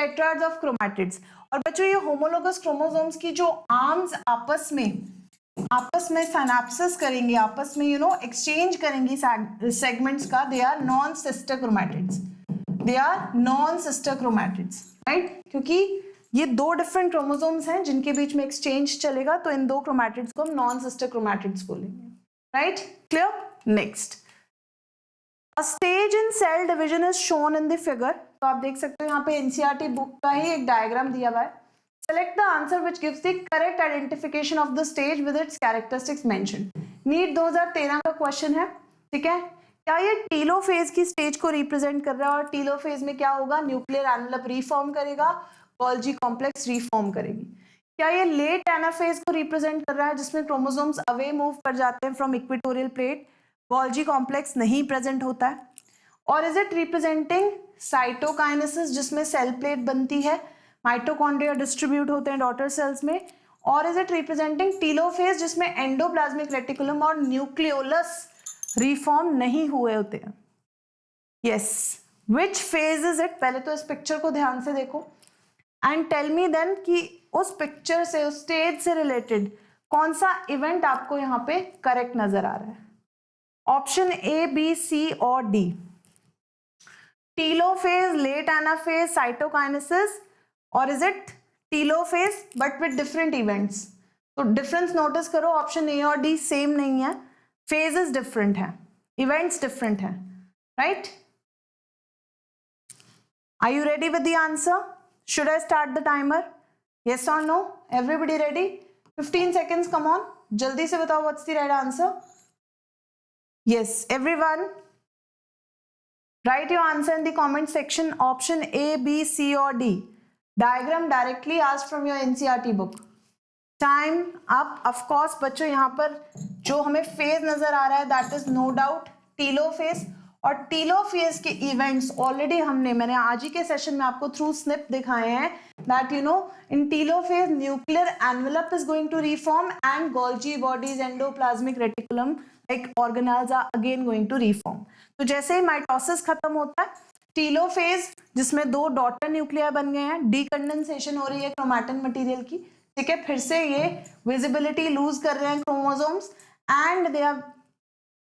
Speaker 1: tetrads of chromatids? और बच्चों ये होमोलोगस क्रोमोसोम्स की जो आर्म्स आपस में सिनेप्सिस करेंगे, आपस में एक्सचेंज करेंगी सेगमेंट्स का, they are non sister chromatids. They are non sister chromatids, right? क्योंकि ये दो डिफरेंट क्रोमोसोम्स हैं जिनके बीच में एक्सचेंज चलेगा, तो इन दो क्रोमैटिड्स को हम नॉन सिस्टर क्रोमैटिड्स बोलेंगे, right? Clear? Next, A stage in cell division is shown in the figure. तो आप देख सकते हो यहाँ पे NCERT बुक का ही एक डायग्राम दिया हुआ है. Select the answer which gives the correct identification of the stage with its characteristics mentioned. NEET 2013 का क्वेश्चन है, ठीक है? क्या ये टीलोफेज की स्टेज को रिप्रेजेंट कर रहा है? और टीलोफेज में क्या होगा? न्यूक्लियर एनवेलप रिफॉर्म करेगा, गोल्जी कॉम्प्लेक्स रिफॉर्म करेगी. क्या ये लेट एनाफेज को रिप्रेजेंट कर रहा है, जिसमें क्रोमोसोम्स अवे मूव कर जाते हैं from equatorial plate, Golgi complex नहीं प्रेजेंट होता है? और इज इट रिप्रेजेंटिंग साइटोकाइनेसिस, जिसमें सेल प्लेट बनती है, माइटोकॉन्ड्रिया डिस्ट्रीब्यूट होते हैं डॉटर सेल्स में? और इज इट रिप्रेजेंटिंग टीलोफेज, जिसमें एंडोप्लाज्मिक रेटिकुलम और न्यूक्लियोलस रिफॉर्म नहीं हुए होते हैं? Yes, which phase is it? पहले तो इस पिक्चर को ध्यान से देखो एंड टेल मी देन कि उस पिक्चर से, उस स्टेज से रिलेटेड कौन सा इवेंट आपको यहाँ पे करेक्ट नजर आ रहा है. ऑप्शन ए, बी, सी और D. Telophase, late anaphase, cytokinesis, और is it telophase but with different events? तो डिफरेंस नोटिस करो, ऑप्शन ए और डी सेम नहीं है, फेजेस डिफरेंट है, इवेंट्स डिफरेंट है, right? Are you ready with the answer? Should I start the timer? Yes और no? Everybody ready? 15 seconds, come on, जल्दी से बताओ what's the right answer. Yes, everyone, write your answer in the comment section. Option A, B, C or D. Diagram directly asked from your NCERT book. Time up. Of course, बच्चों यहाँ पर जो हमें फेज नजर आ रहा है, that is no doubt telophase. और टीलोफेज के इवेंट्स ऑलरेडी मैंने आज ही के सेशन में आपको थ्रू स्निप दिखाए हैं, that in telophase nuclear envelope is going to reform and Golgi bodies, endoplasmic reticulum like organelles are again going to reform. तो जैसे ही माइटोसिस खत्म होता है, टीलोफेज जिसमें दो डॉटर न्यूक्लिया बन गए हैं, डीकंडेंसेशन हो रही है क्रोमैटिन मटेरियल की, ठीक है, फिर से ये विजिबिलिटी लूज कर रहे हैं chromosomes and they are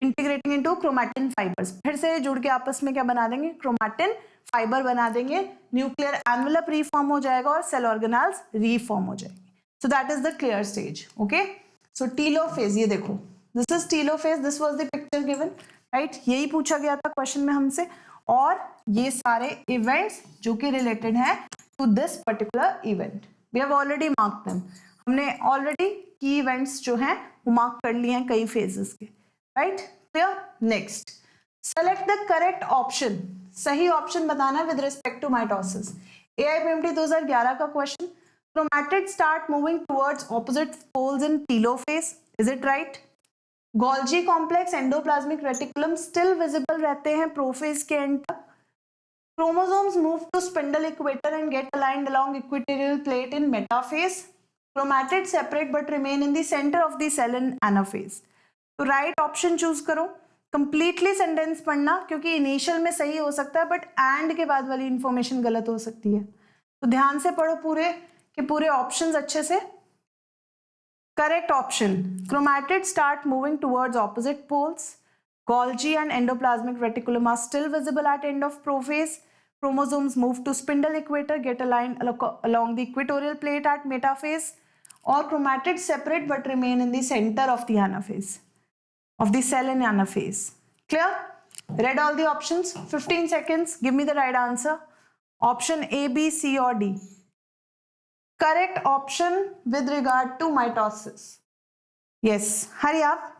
Speaker 1: integrating into chromatin fibres. फिर से जुड़ के आपस में क्या बना देंगे? क्रोमैटिन फाइबर बना देंगे, न्यूक्लियर एनवेलप रिफॉर्म हो जाएगा और सेल ऑर्गेनेल्स रिफॉर्म हो जाएंगे. सो that is the clear stage. Okay, so telophase, ये देखो, this is telophase, this was the picture given, right? यही पूछा गया था क्वेश्चन में हमसे, और ये सारे इवेंट्स जो कि रिलेटेड हैं to this particular event, we have already marked them. हमने ऑलरेडी की इवेंट्स जो हैं वो मार्क कर लिए हैं कई फेजेस के, right? Clear? Next, select the correct option. सही ऑप्शन बताना with respect to mitosis. AIPMT 2011 का question. Chromatid start moving towards opposite poles in telophase, is it right? Golgi complex, endoplasmic reticulum still visible रहते हैं प्रोफेज के एंड तक. Chromosomes move to spindle equator and get aligned along equatorial plate in metaphase. Chromatid separate but remain in the centre of the cell in anaphase. तो राइट ऑप्शन चूज करो. कंप्लीटली सेंटेंस पढ़ना, क्योंकि इनिशियल में सही हो सकता है बट एंड के बाद वाली इंफॉर्मेशन गलत हो सकती है, तो ध्यान से पढ़ो पूरे के पूरे ऑप्शंस अच्छे से. Correct option, chromatid start moving towards opposite poles. Golgi and endoplasmic reticulum are still visible at end of prophase. Chromosomes move to spindle equator, get aligned along the equatorial plate at metaphase. Or chromatids separate but remain in the center of the anaphase, of the cell in anaphase. Clear? Read all the options. 15 seconds. Give me the right answer. Option A, B, C or D. Correct option with regard to mitosis. Yes. Hurry up.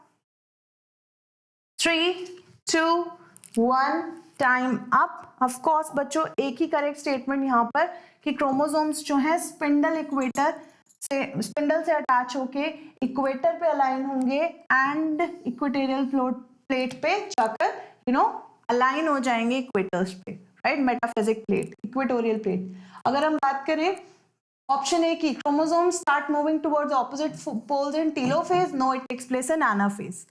Speaker 1: 3, 2, 1, time up. Of course बच्चों एक ही करेक्ट स्टेटमेंट यहाँ पर कि क्रोमोसोम्स जो है स्पिंडल इक्वेटर स्पिंडल से अटैच होके इक्वेटर पे अलाइन होंगे एंड इक्वेटोरियल प्लेट पे जाकर अलाइन हो जाएंगे इक्वेटर्स पे, right, metaphysic plate, equatorial plate. अगर हम बात करें ऑप्शन ए की, chromosome start moving towards opposite poles in telophase, no it takes place in anaphase.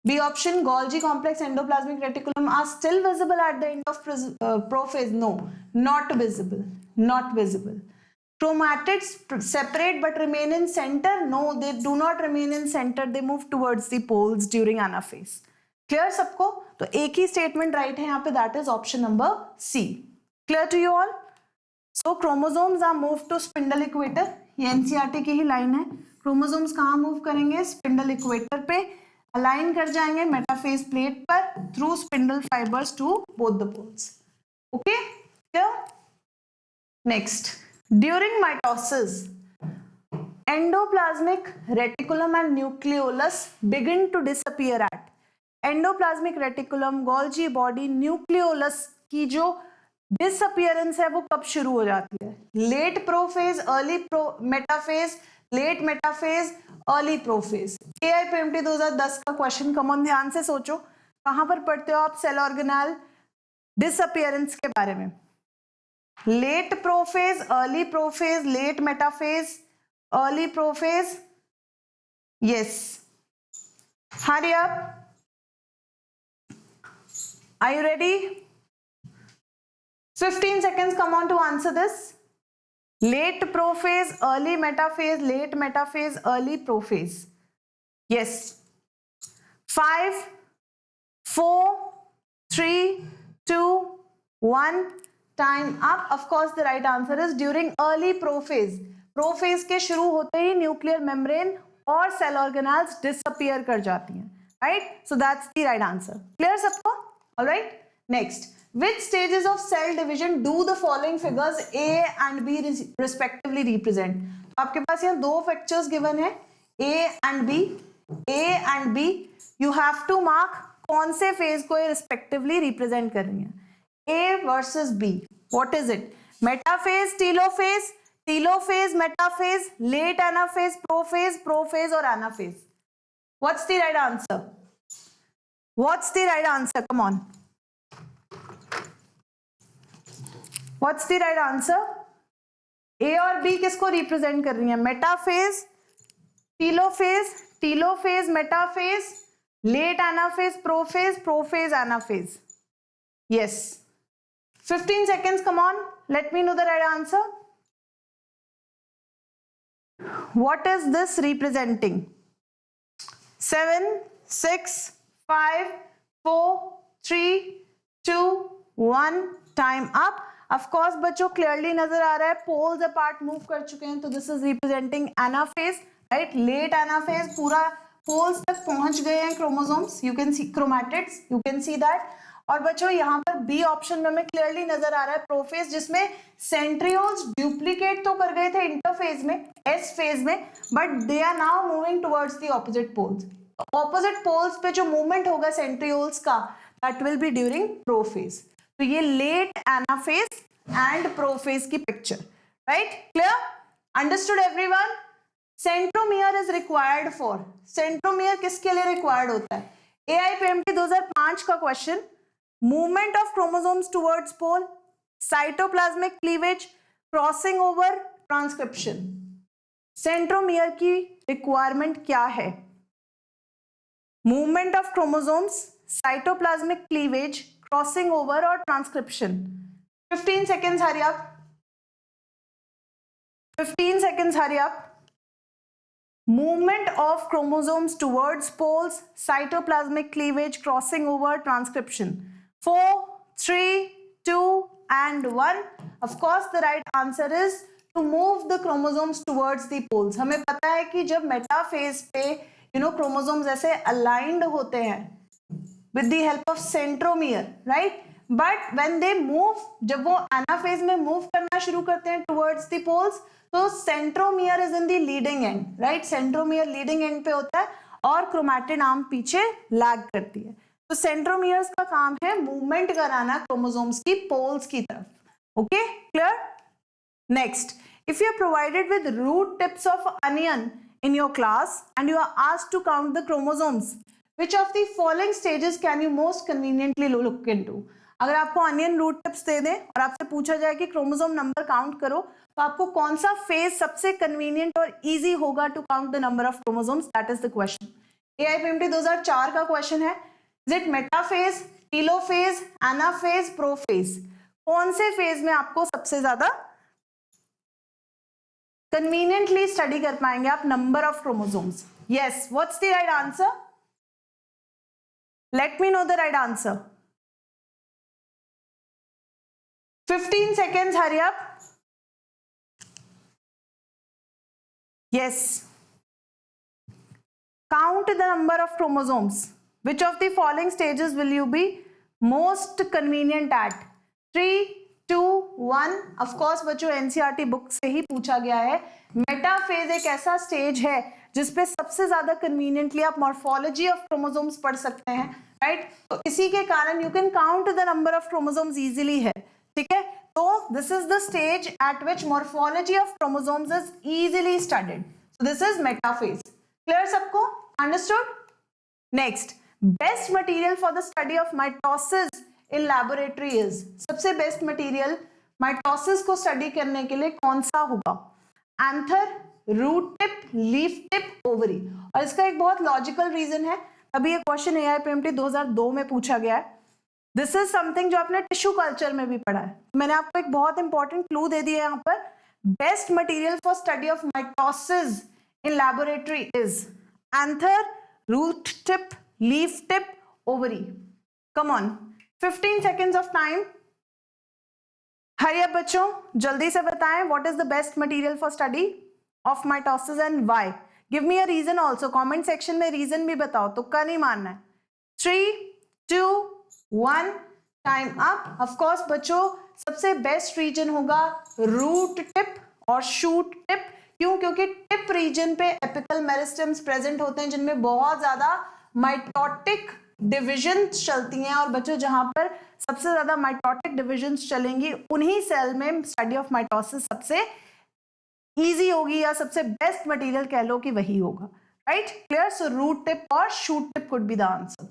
Speaker 1: B option, Golgi complex endoplasmic reticulum are still visible at the end of prophase, no, not visible, not visible. Chromatids separate but remain in center, no, they do not remain in center, they move towards the poles during anaphase. Clear सबको? तो एक ही स्टेटमेंट राइट है यहाँ पे, that is option number C. Clear to you all? So chromosomes are move to spindle equator, ये एनसीईआरटी की ही लाइन है। क्रोमोसोम्स कहाँ मूव करेंगे? स्पिंडल इक्वेटर पे अलाइन कर जाएंगे मेटाफेज प्लेट पर through spindle fibres to both the poles. Okay, clear? Next, during mitosis endoplasmic reticulum and nucleolus begin to disappear at, endoplasmic reticulum, Golgi body, nucleolus की जो डिसअपियरेंस है वो कब शुरू हो जाती है? Late prophase, early metaphase, late metaphase, early prophase. AIPMT 2010 का क्वेश्चन, कमन ध्यान से सोचो, कहां पर पढ़ते हो आप सेल ऑर्गेनेल डिसअपियरेंस के बारे में? Late prophase, early prophase, late metaphase, early prophase, yes, hurry up, are you ready? 15 seconds, come on to answer this. Late prophase, early metaphase, late metaphase, early prophase. Yes. 5, 4, 3, 2, 1. Time up. Of course, the right answer is during early prophase. Prophase के शुरू होते ही न्यूक्लियर मेम्ब्रेन और सेल ऑर्गेनेल्स डिसअपियर कर जाती हैं, right? So that's the right answer. Clear सबको? All right. Next, which stages of cell division do the following figures A and B respectively represent? तो आपके पास यहाँ दो पिक्चर्स गिवन है, A and B. A and B, you have to mark कौन से फेज को ये रिस्पेक्टिवली रिप्रेजेंट कर रही हैं। A versus B. What is it? Metaphase, telophase, telophase, metaphase, late anaphase, prophase, prophase or anaphase? What's the right answer? What's the right answer? Come on. What's the right answer? A और B किसको रिप्रेजेंट कर रही हैं? Metaphase, telophase, telophase, metaphase, late anaphase, prophase, prophase, anaphase. Yes. 15 seconds, come on. Let me know the right answer. What is this representing? 7, 6, 5, 4, 3, 2, 1. Time up. Of course, बच्चों क्लियरली नजर आ रहा है, पोल्स अपार्ट मूव कर चुके हैं, तो this is representing anaphase, right? Late anaphase, पूरा पोल्स तक पहुंच गए हैं chromosomes, you can see chromatids, you can see that. और बच्चों यहाँ पर बी ऑप्शन में हमें क्लियरली नजर आ रहा है प्रोफेज, जिसमें सेंट्रियोल्स डुप्लीकेट तो कर गए थे इंटरफेज में, एस फेज में, but they are now moving towards the opposite poles. Opposite poles पे जो मूवमेंट होगा सेंट्रियोल्स का, that will be during prophase. तो ये लेट एनाफेज एंड प्रोफेज की picture, right? Clear? Understood everyone? Centromere is required for, centromere किसके लिए रिक्वायर्ड होता है? AIPMT 2005 का question, movement of chromosomes towards pole, cytoplasmic cleavage, crossing over, transcription. Centromere की रिक्वायरमेंट क्या है? Movement of chromosomes, cytoplasmic cleavage, crossing over और transcription. 15 seconds, hurry up. 15 seconds, hurry up. Movement of chromosomes towards poles, cytoplasmic cleavage, crossing over, transcription. 4, 3, 2 and 1. Of course, the right answer is to move the chromosomes towards the poles. हमें पता है कि जब मेटाफेज पे chromosomes ऐसे aligned होते हैं with the help of centromere, right? But when they move, जब वो एनाफेज में मूव करना शुरू करते हैं towards the poles, तो centromere is in the leading and, right? Centromere leading and पे होता है और क्रोमैटिड आर्म पीछे लैग करती है। तो सेंट्रोमियर्स का काम है मूवमेंट कराना क्रोमोसोम्स की पोल्स की तरफ। Okay, clear? Next, If you are provided with root tips of onion in your class and you are asked to count the chromosomes, which of the following stages can you most conveniently look into? अगर आपको अनियन रूट टिप्स दे दें और आपसे पूछा जाए कि क्रोमोसोम नंबर काउंट करो, तो आपको कौन सा फेज सबसे कन्वीनियंट और इजी होगा to count the number of chromosomes? That is the question. AIPMT 2004 का क्वेश्चन है. Is it metaphase, telophase, anaphase, prophase? कौन से फेज में आपको सबसे ज्यादा कन्वीनियंटली स्टडी कर पाएंगे आप number of chromosomes? Yes, what's the right answer? Late me know the right answer. 15 seconds, hurry up. Yes. Count the number of chromosomes. Which of the following stages will you be most convenient at? 3, 2, 1. Of course बच्चों NCERT बुक से ही पूछा गया है. मेटाफेज एक ऐसा स्टेज है जिसपे सबसे ज्यादा कन्वीनियंटली आप मॉर्फोलॉजी ऑफ क्रोमोसोम्स पढ़ सकते हैं, राइट? तो इसी के कारण you can count the number of chromosomes easily है. ठीक है, तो this is the stage at which morphology of chromosomes is easily studied. So this is metaphase. Clear सबको? Understood? Next, best material for the study of mitosis in laboratory is? सबसे बेस्ट मटेरियल माइटोसिस को स्टडी करने के लिए कौन सा होगा? Anther, root tip, leaf tip, ovary? और इसका एक बहुत लॉजिकल रीजन है. अभी ये क्वेश्चन AIPMT 2002 में पूछा गया है. दिस इज समथिंग जो आपने टिश्यू कल्चर में भी पढ़ा है. मैंने आपको एक बहुत इंपॉर्टेंट क्लू दे दिया है यहाँ पर. Best material for study of mitosis in laboratory is anther, root tip, leaf tip, ovary? Come on, 15 seconds of time. Hurry up बच्चों, जल्दी से बताएं what is the best material for study of mitosis and why. Give me a reason also. Comment section में रीजन भी बताओ, तुक्का नहीं मारना है. 3, 2, 1. Time up. ऑफ कोर्स बच्चों सबसे बेस्ट रीजन होगा रूट टिप और शूट टिप. क्यों? क्योंकि टिप रीजन पे एपिकल मेरिस्टम्स प्रेजेंट होते हैं जिनमें बहुत ज्यादा माइटोटिक डिविजन्स चलती हैं. और बच्चों जहां पर सबसे ज्यादा माइटोटिक डिविजन्स चलेंगी उन्हीं सेल में स्टडी ऑफ माइटोसिस सबसे इजी होगी, या सबसे बेस्ट मटेरियल कह लो कि वही होगा, right? Clear? So root tip और shoot tip could be the answer.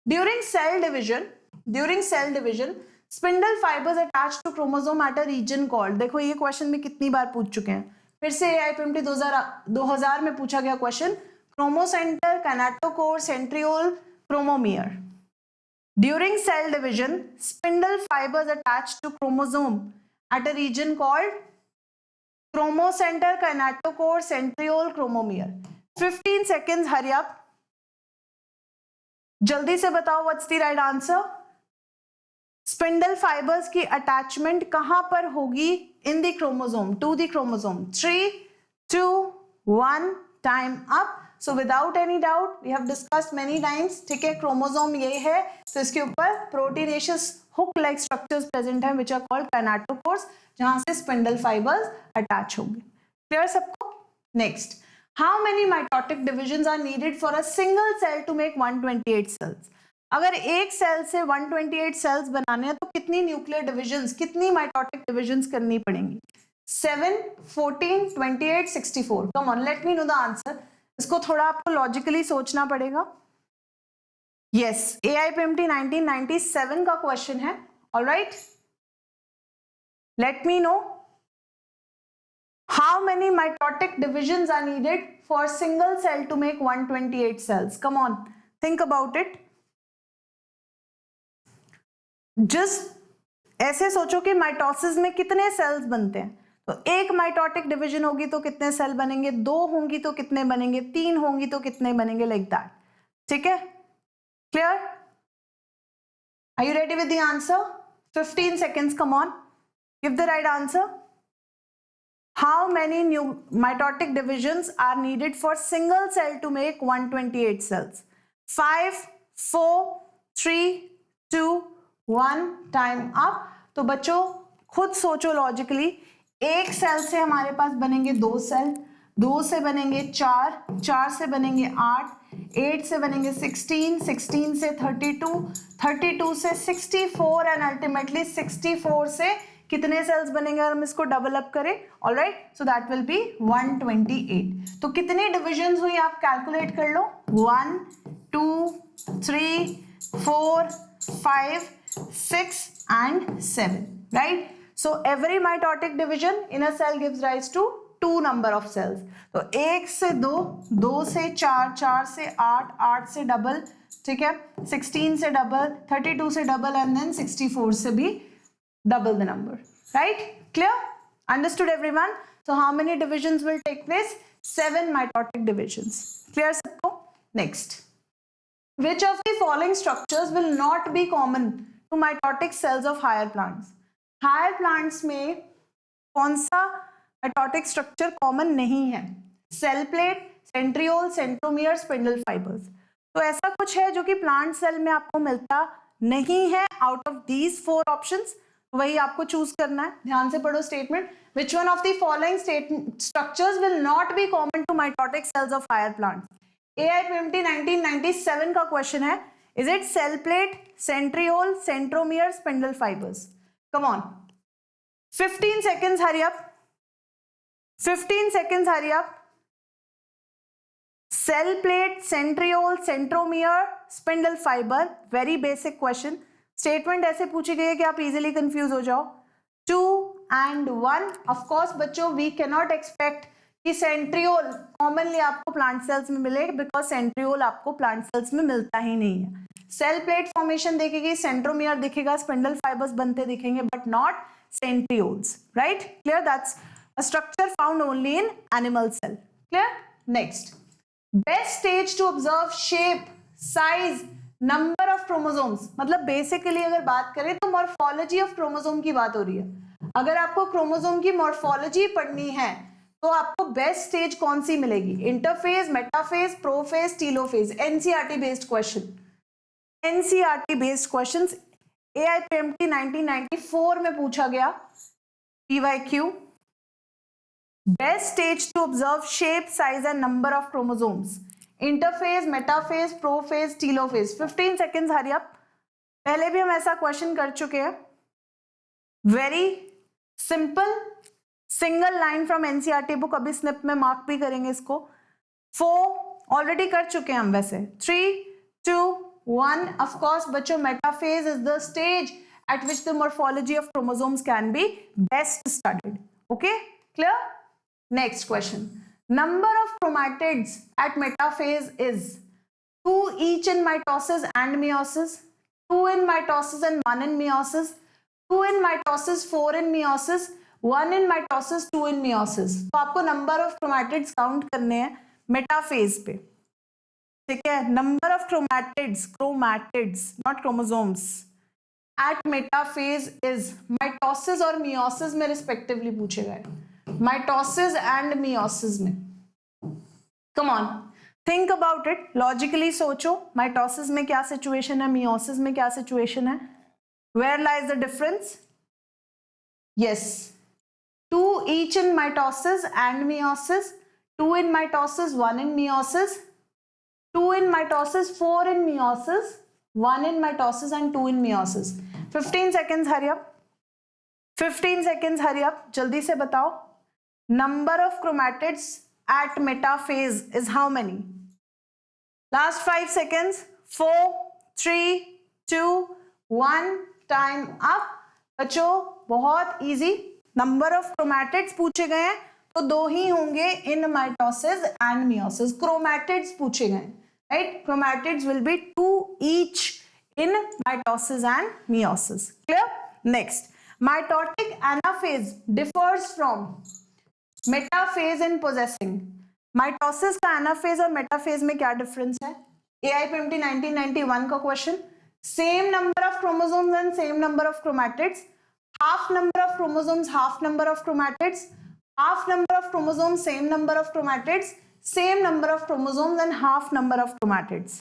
Speaker 1: During cell division spindle fibres attach to chromosome at a region called? देखो ये क्वेश्चन में कितनी बार पूछ चुके हैं. फिर से AIPMT 2000 में पूछा गया question. Chromocentre, kinetochore, centriole, chromomere. During cell division spindle fibres attach to chromosome at a region called? Chromocentre, kinetochore, centriole, chromomere. 15 seconds, hurry up. जल्दी से बताओ what's the right answer. Spindle fibres की अटैचमेंट कहां पर होगी? In the chromosome, to the chromosome. 3, 2, 1. Time up. So without any doubt we have discussed many times. ठीक है, क्रोमोसोम ये है तो इसके ऊपर proteinaceous hook like structures present हैं विच आर कॉल्ड कैनाटोकोर्स, जहां से स्पिंडल फाइबर्स अटैच होंगे. क्लियर सबको? Next, how many mitotic divisions are needed for a single cell to make 128 cells? अगर एक सेल से 128 सेल्स बनाने हैं तो कितनी न्यूक्लियर डिविजन्स, कितनी माइटोटिक डिविजन्स करनी पड़ेंगी? 7, 14, 28, 64. Come on, late me know the answer. इसको थोड़ा आपको लॉजिकली सोचना पड़ेगा. यस, AIPMT 1997 का क्वेश्चन है. Alright, late me no how many mitotic divisions are needed for a single cell to make 128 cells? Come on, think about it. just ऐसे सोचो कि माइटोसिस में कितने सेल्स बनते हैं. तो एक माइटोटिक डिवीजन होगी तो कितने सेल बनेंगे, 2 होंगी तो कितने बनेंगे, 3 होंगी तो कितने बनेंगे, लाइक दैट. ठीक है, clear? Are you ready with the answer? 15 seconds, come on, give the right answer. How many new mitotic divisions are needed for single cell to make 128 cells? 5, 4, 3, 2, 1. Time up. तो बच्चों खुद सोचो लॉजिकली. एक सेल से हमारे पास बनेंगे 2 सेल, 2 से बनेंगे 4, 4 से बनेंगे 8, 8 से बनेंगे 16, 16 से 32, 32 से 64 एंड अल्टीमेटली 64 से कितने सेल्स बनेंगे अगर हम इसको डबल अप करें? Alright, so that will B 128. तो कितनी डिविजन्स हुई आप कैलकुलेट कर लो, 1 2 3 4 5 6 and 7, right? So every mitotic division in a cell gives rise to 2 number of cells. तो 1 से 2, 2 से 4, 4 से 8, 8 से डबल, ठीक है, 16 से डबल, 32 से डबल एंड देन 64 से भी double the number, right? Clear? Understood everyone? So how many divisions will take place? 7 mitotic divisions. Clear सबको? Next. Which of the following structures will not be common to mitotic cells of higher plants? Higher plants में कौन सा mitotic structure common नहीं है? Cell plate, centriole, centromere, spindle fibers. तो ऐसा कुछ है जो कि प्लांट सेल में आपको मिलता नहीं है. आउट ऑफ दीज 4 ऑप्शंस वही आपको चूज करना है. ध्यान से पढ़ो statement. Which one of the following structures will not be common to mitotic cells of higher plants? AIPMT 1997 का क्वेश्चन है. Is it cell plate, centriole, centromere, spindle fibres? Come on, 15 seconds, hurry up, 15 seconds, hurry up. Cell plate, centriole, centromere, spindle fiber. Very basic question. Statement ऐसे पूछी गई है कि आप easily confuse हो जाओ. 2 and 1. Of course बच्चों, we cannot expect कि centriole commonly आपको plant cells में मिले, because centriole आपको plant cells में मिलता ही नहीं है. Cell plate formation दिखेगी, centromere दिखेगा, spindle fibers बनते दिखेंगे, but not centrioles. Right? Clear? That's a structure found only in animal cell. Clear? Next. Best stage to observe shape, size, number of chromosomes. मतलब बेसिकली अगर बात करें तो मॉर्फोलॉजी ऑफ क्रोमोसोम की बात हो रही है. अगर आपको क्रोमोसोम की मॉर्फोलॉजी पढ़नी है तो आपको बेस्ट स्टेज कौन सी मिलेगी? Interphase, metaphase, prophase, telophase. NCERT based question, NCERT based questions. AIPMT 1994 में पूछा गया PYQ. Best stage to observe shape, size and number of chromosomes. Interphase, metaphase, prophase, telophase. 15 seconds, hurry up. पहले भी हम ऐसा क्वेश्चन कर चुके हैं. Very simple, single line from NCERT book. अभी स्निप में मार्क भी करेंगे इसको. 4 ऑलरेडी कर चुके हैं हम वैसे. 3 2 1. Of course बच्चों, metaphase is the stage at which the morphology of chromosomes can be best studied. Okay, clear? Next question. Number of chromatids at metaphase is 2 each in mitosis and meiosis, 2 in mitosis and 1 in meiosis, 2 in mitosis, 4 in meiosis, 1 in mitosis, 2 in meiosis. तो आपको number of chromatids count करने हैं metaphase पे. ठीक है? Number of chromatids, not chromosomes. At metaphase is mitosis और meiosis में respectively पूछे गए. माइटोसिस एंड मियोसिस में. Come on, think about it, logically सोचो. माइटोसिस में क्या सिचुएशन है, मियोसिस में क्या सिचुएशन है? Where lies the difference? Yes, 2 each in mitosis and meiosis, 2 in mitosis, 1 in meiosis, 2 in mitosis, 4 in meiosis, 1 in mitosis and 2 in meiosis. 15 seconds, hurry up. 15 seconds, hurry up. जल्दी से बताओ. Number of chromatids at metaphase is how many? Last 5 seconds. 4 3 2 1. Time up. बच्चों बहुत easy. Number of chromatids पूछे गए हैं तो 2 ही होंगे in mitosis and meiosis. Chromatids पूछे गए, right? Chromatids will be 2 each in mitosis and meiosis. Clear? Next, mitotic anaphase differs from metaphase in possessing. Mitosis का एनाफेज और मेटाफेज में क्या डिफरेंस है? AIPMT 1991 का question. Same number of chromosomes and same number of chromatids. Half number of chromosomes, half number of chromatids. Half number of chromosomes, same number of chromatids. Same number of chromosomes and half number of chromatids.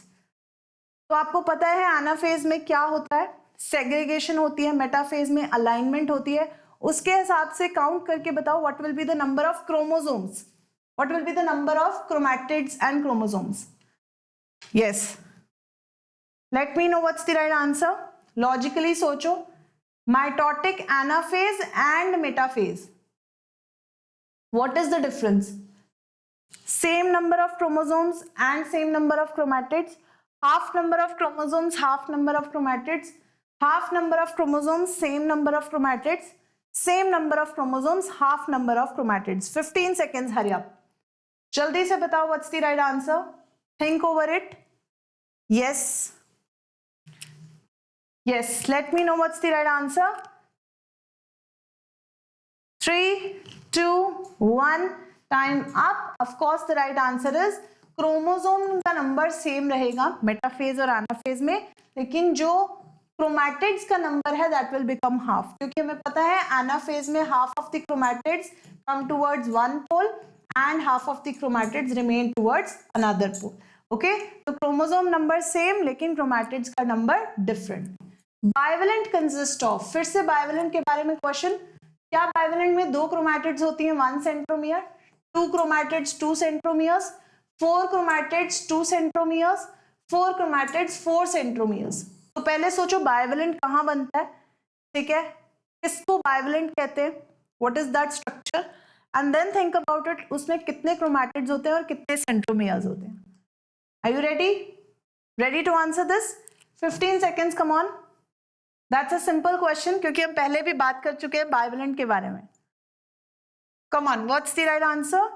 Speaker 1: तो आपको पता है एनाफेज में क्या होता है? सेग्रीगेशन होती है. मेटाफेज में अलाइनमेंट होती है. उसके हिसाब से काउंट करके बताओ what will be the number of chromosomes, what will be the number of chromatids and chromosomes. Yes, late me know what's the right answer. Logically सोचो. Mitotic anaphase and metaphase. What is the difference? Same number of chromosomes and same number of chromatids. Half number of chromosomes, half number of chromatids. Half number of chromosomes, same number of chromatids. Same number of chromosomes, half number of chromatids. 15 seconds, hurry up. Jaldi se batao what's the right answer. Think over it. Yes. Yes, let me know what's the right answer. 3, 2, 1, time up. Of course the right answer is chromosome का नंबर सेम रहेगा मेटाफेज और एनाफेज में, लेकिन जो क्रोमैटिड्स का नंबर है दैट विल बिकम हाफ, क्योंकि हमें पता है एनाफेज में half of the chromatids come towards one pole and half of the chromatids remain towards another pole. Okay, तो क्रोमोसोम नंबर सेम लेकिन क्रोमैटिड्स का number different. Bivalent consist of, फिर से बाइवेलेंट के बारे में क्वेश्चन. क्या बाइवेलेंट में 2 क्रोमैटिड्स होती हैं 1 centromere, 2 chromatids 2 centromeres, 4 chromatids 2 centromeres, 4 chromatids 4 centromeres. तो पहले सोचो बाइवेलेंट कहाँ बनता है, ठीक है, किसको बाइवेलेंट कहते हैं, what is that structure, and then think about it, उसमें कितने क्रोमैटिड्स होते हैं और कितने सेंट्रोमियर्स होते हैं. Are you ready? Ready to answer this? 15 seconds, come on. That's a simple question, क्योंकि हम पहले भी बात कर चुके हैं बाइवेलेंट के बारे में. Come on, what's the right answer?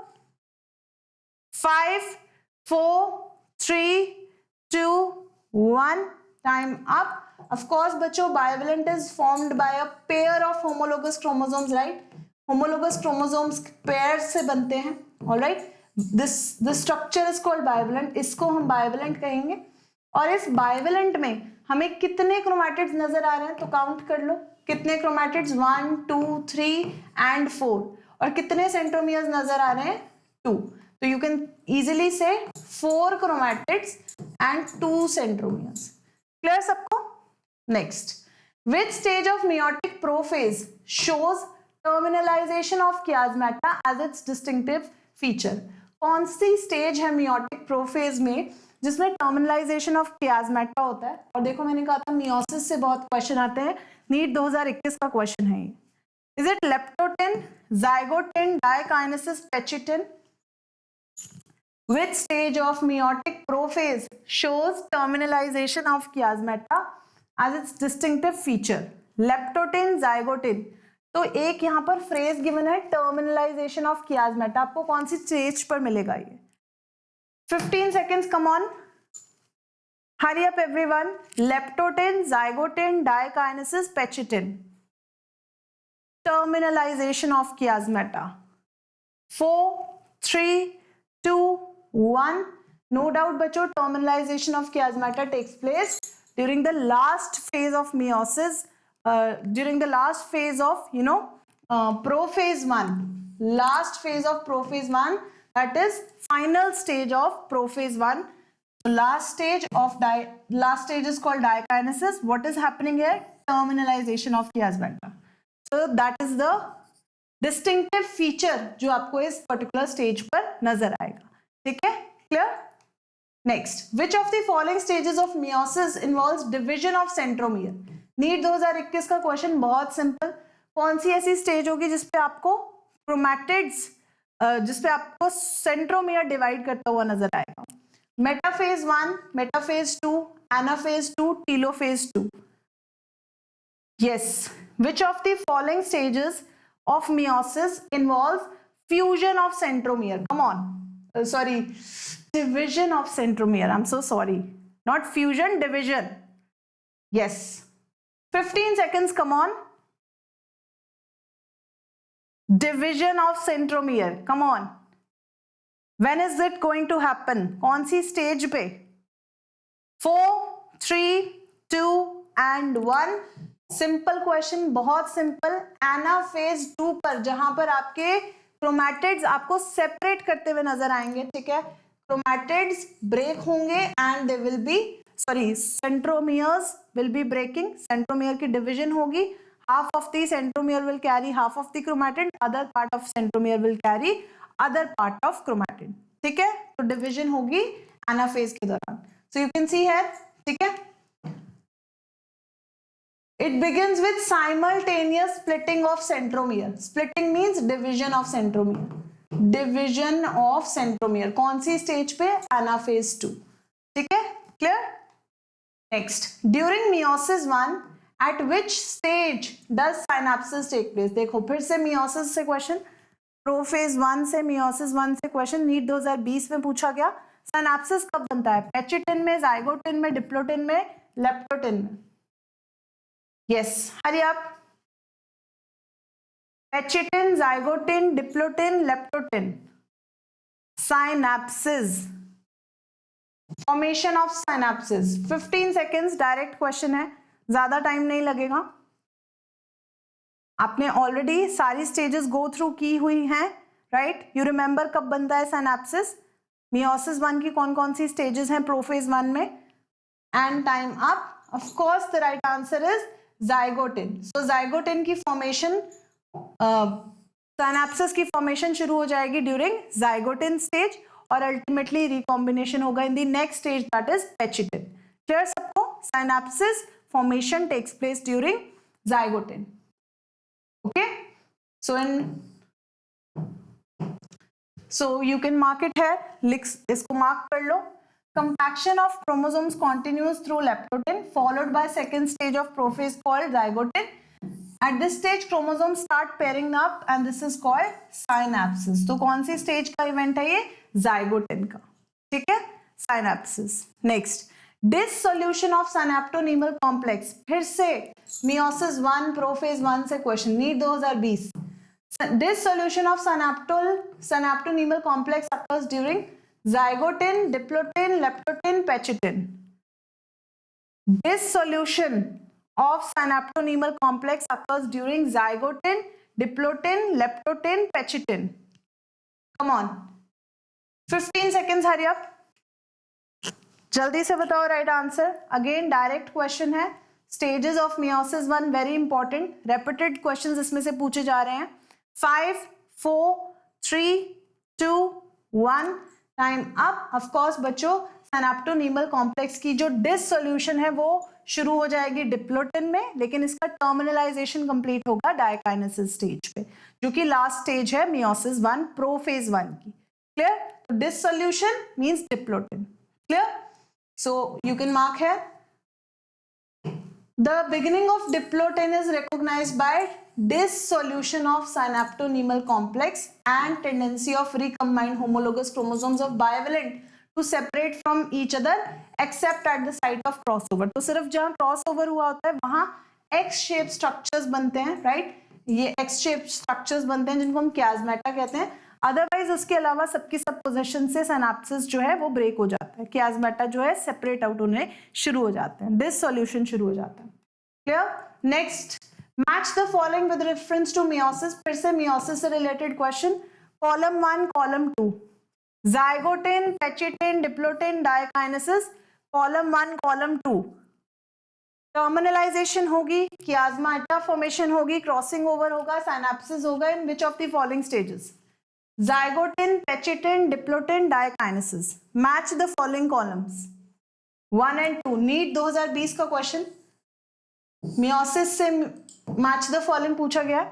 Speaker 1: 5, 4, 3, 2, 1, time up. Of course बच्चों, bivalent is formed by a pair of homologous chromosomes, right? Homologous chromosomes pair से बनते हैं, all right? This structure is called bivalent. इसको हम bivalent कहेंगे. और इस bivalent में हमें कितने क्रोमैटिड्स नजर आ रहे हैं तो काउंट कर लो. कितने क्रोमैटिड्स? 1, 2, 3 and 4. और कितने सेंट्रोमियर्स नजर आ रहे हैं? 2. तो you can easily say 4 chromatids and 2 centromeres. Clear सबको? Next, which stage of meiotic prophase shows terminalization of chiasmata as its distinctive feature? कौन सी स्टेज है meiotic prophase में जिसमें टर्मिनलाइजेशन ऑफ chiasmata होता है? और देखो मैंने कहा था मियोसिस से बहुत क्वेश्चन आते हैं, नीट 2021 का क्वेश्चन है ये. Is it leptotene, zygotene, diakinesis, pachytene? Which stage of meiotic prophase shows terminalization of chiasmata as its distinctive feature? Leptotin, zygotin. तो एक यहाँ पर फ्रेज गिवन है टर्मिनलाइजेशन ऑफ chiasmata. आपको कौन सी स्टेज पर मिलेगा ये? 15 seconds, come on. Hurry up everyone. Leptotin, zygotin, dikinesis, pechitin. Terminalization of chiasmata. 4, 3, 2, 1. No doubt बच्चों, terminalization of chiasmata takes place during the last phase of meiosis, during the last phase of prophase 1. Last phase of prophase 1, that is final stage of prophase 1. So last stage is called dikinesis. What is happening here? Terminalization of chiasmata. So that is the distinctive feature जो आपको इस particular stage पर नजर आएगा. ठीक है, clear? Next, which of the following stages of meiosis involves division of centromere? NEET 2021 का क्वेश्चन बहुत सिंपल. कौन सी ऐसी स्टेज होगी जिसपे आपको क्रोमैटिड्स, जिसपे आपको सेंट्रोमियर डिवाइड करता हुआ नजर आएगा? Metaphase 1, metaphase 2, anaphase 2, telophase 2. Yes, which of the following stages of meiosis involves fusion of centromere? Come on. Sorry, division of centromere. I'm so sorry. Not fusion, division. Yes. 15 seconds, come on. Division of centromere. Come on. When is it going to happen? कौन सी stage पे? 4, 3, 2 and 1. सिंपल क्वेश्चन, बहुत सिंपल. एनाफेज 2 पर, जहां पर आपके क्रोमैटिड्स आपको सेपरेट करते हुए नजर आएंगे. ठीक है, क्रोमैटिड्स ब्रेक होंगे and they will be, sorry, centromeres will be breaking. Centromere की डिवीजन होगी. Half of the centromere will carry half of the chromatid, other part of centromere will carry other part of chromatid. ठीक है, तो डिवीजन होगी एनाफेज के दौरान. So you can see here. ठीक है, It begins with simultaneous splitting of centromere. Splitting means division of centromere. Division of centromere. कौन सी स्टेज पे? एनाफेज 2. ठीक है, clear? Next, during meiosis 1 at which stage does synapses take place? देखो फिर से मियोसिस से क्वेश्चन, प्रोफेज 1 से मियोसिस 1 से क्वेश्चन नीट 2020 में पूछा गया. सिनेप्सिस कब बनता है? पेचिटिन में, जाइगोटिन में, डिप्लोटिन में, लेप्टोटिन में. Yes, hurry up. Pachytene, zygotene, diplotene, leptotene. Synapsis, formation of synapsis. 15 seconds direct question है, ज्यादा टाइम नहीं लगेगा. आपने ऑलरेडी सारी स्टेजेस गो थ्रू की हुई हैं, राइट? यू रिमेंबर कब बनता है सिनेप्सिस? मियोसिस 1 की कौन कौन सी स्टेजेस हैं प्रोफेज 1 में? And time up. Of course the right answer is zygotene. So zygotene की फॉर्मेशन, सिनेप्सिस की फॉर्मेशन शुरू हो जाएगी ड्यूरिंग जाइगोटिन स्टेज और अल्टीमेटली रिकॉम्बिनेशन होगा in the next stage, that is pachytene. Clear सबको? Synapsis formation takes place during zygotene. Okay, so you can mark it here. इसको mark कर लो. Compaction of chromosomes continues through leptotin followed by second stage of prophase called zygotin. At this stage chromosomes start pairing up and this is called synapsis. तो कौन सी stage का event है ये? Zygotin का. ठीक है, synapsis. Next, dissolution of synaptonemal complex. फिर से meiosis 1 prophase 1 से question NEET 2020. Dissolution of synaptonemal complex occurs during zygotin, diplotin, leptotin, pechitin. Dissolution of synaptonemal complex occurs during zygotin, diplotin, leptotin, pechitin. Come on, 15 seconds, hurry up. जल्दी से बताओ right answer. Again direct question है. Stages of meiosis 1 very important. Repeated questions इसमें से पूछे जा रहे हैं. 5, 4, 3, 2, 1. Time up. ऑफ कोर्स बच्चों, सिनेप्टोनीमल कॉम्प्लेक्स की जो डिसोल्यूशन है वो शुरू हो जाएगी डिप्लोटिन में, लेकिन इसका टर्मिनलाइजेशन कंप्लीट होगा डायकाइनेसिस स्टेज पे, जो कि लास्ट स्टेज है मियोसिस 1 प्रोफेज 1 की. क्लियर? तो dissolution means diplotene. Clear? So you can mark है. The beginning of diplotin is recognized by dissolution of synaptonemal complex and tendency of recombined homologous chromosomes of bivalent to separate from each other except at the site of crossover. तो सिर्फ जहाँ crossover हुआ होता है वहाँ X shaped structures बनते हैं, right? ये X shaped structures बनते हैं जिनको हम chiasmata कहते हैं. अदरवाइज उसके अलावा सबकी सब पोजीशन से सिनेप्सिस जो है वो ब्रेक हो जाता है. chiasmata जो है सेपरेट आउट होने शुरू हो जाते हैं, डिसोल्यूशन शुरू हो जाता है. Clear? Next, match the following with reference to meiosis. फिर से मियोसिस से related question. Column 1, column 2. Zygotene, pachytene, diplotene, diakinesis. Column 1, column 2. Terminalisation होगी, chiasmata फॉर्मेशन होगी, क्रॉसिंग ओवर होगा, सिनेप्सिस होगा. In which of the following stages? Zygotin, pechitin, diplotin, dikinesis. Match the following columns 1 and 2. NEET 2020 का क्वेश्चन. मियोसिस से मैच द फॉलोइंग पूछा गया.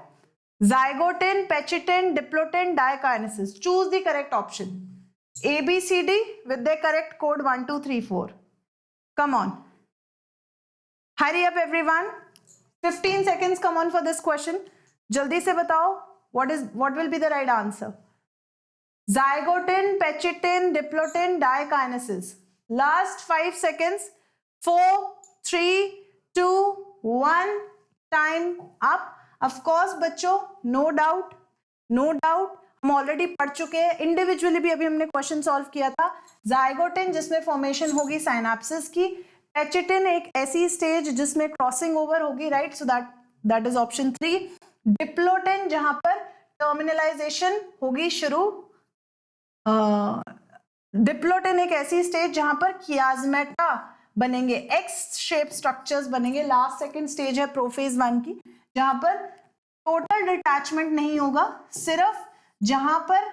Speaker 1: Zygotin, pechitin, diplotin, dikinesis. Choose the correct option. A, B, C, D with the correct code 1, 2, 3, 4. Come on. Hurry up everyone. 15 seconds come on for this question. जल्दी से बताओ what will be the right answer? Zygotin, pechitin, diplotin, dikinesis. Last 5 seconds. 4, 3, 2, 1. Time up. Of course बच्चों, no doubt हम ऑलरेडी पढ़ चुके हैं. इंडिविजुअली भी अभी हमने क्वेश्चन सॉल्व किया था. जाइगोटिन जिसमें फॉर्मेशन होगी साइनेप्सिस की. पेचिटिन एक ऐसी स्टेज जिसमें क्रॉसिंग ओवर होगी, right? So that is option 3. Diplotene जहां पर टर्मिनलाइजेशन होगी शुरू. डिप्लोटिन एक ऐसी स्टेज जहां पर chiasmata बनेंगे, एक्स शेप स्ट्रक्चर्स बनेंगे. लास्ट सेकंड स्टेज है प्रोफेज 1 की, जहां पर टोटल डिटैचमेंट नहीं होगा, सिर्फ जहां पर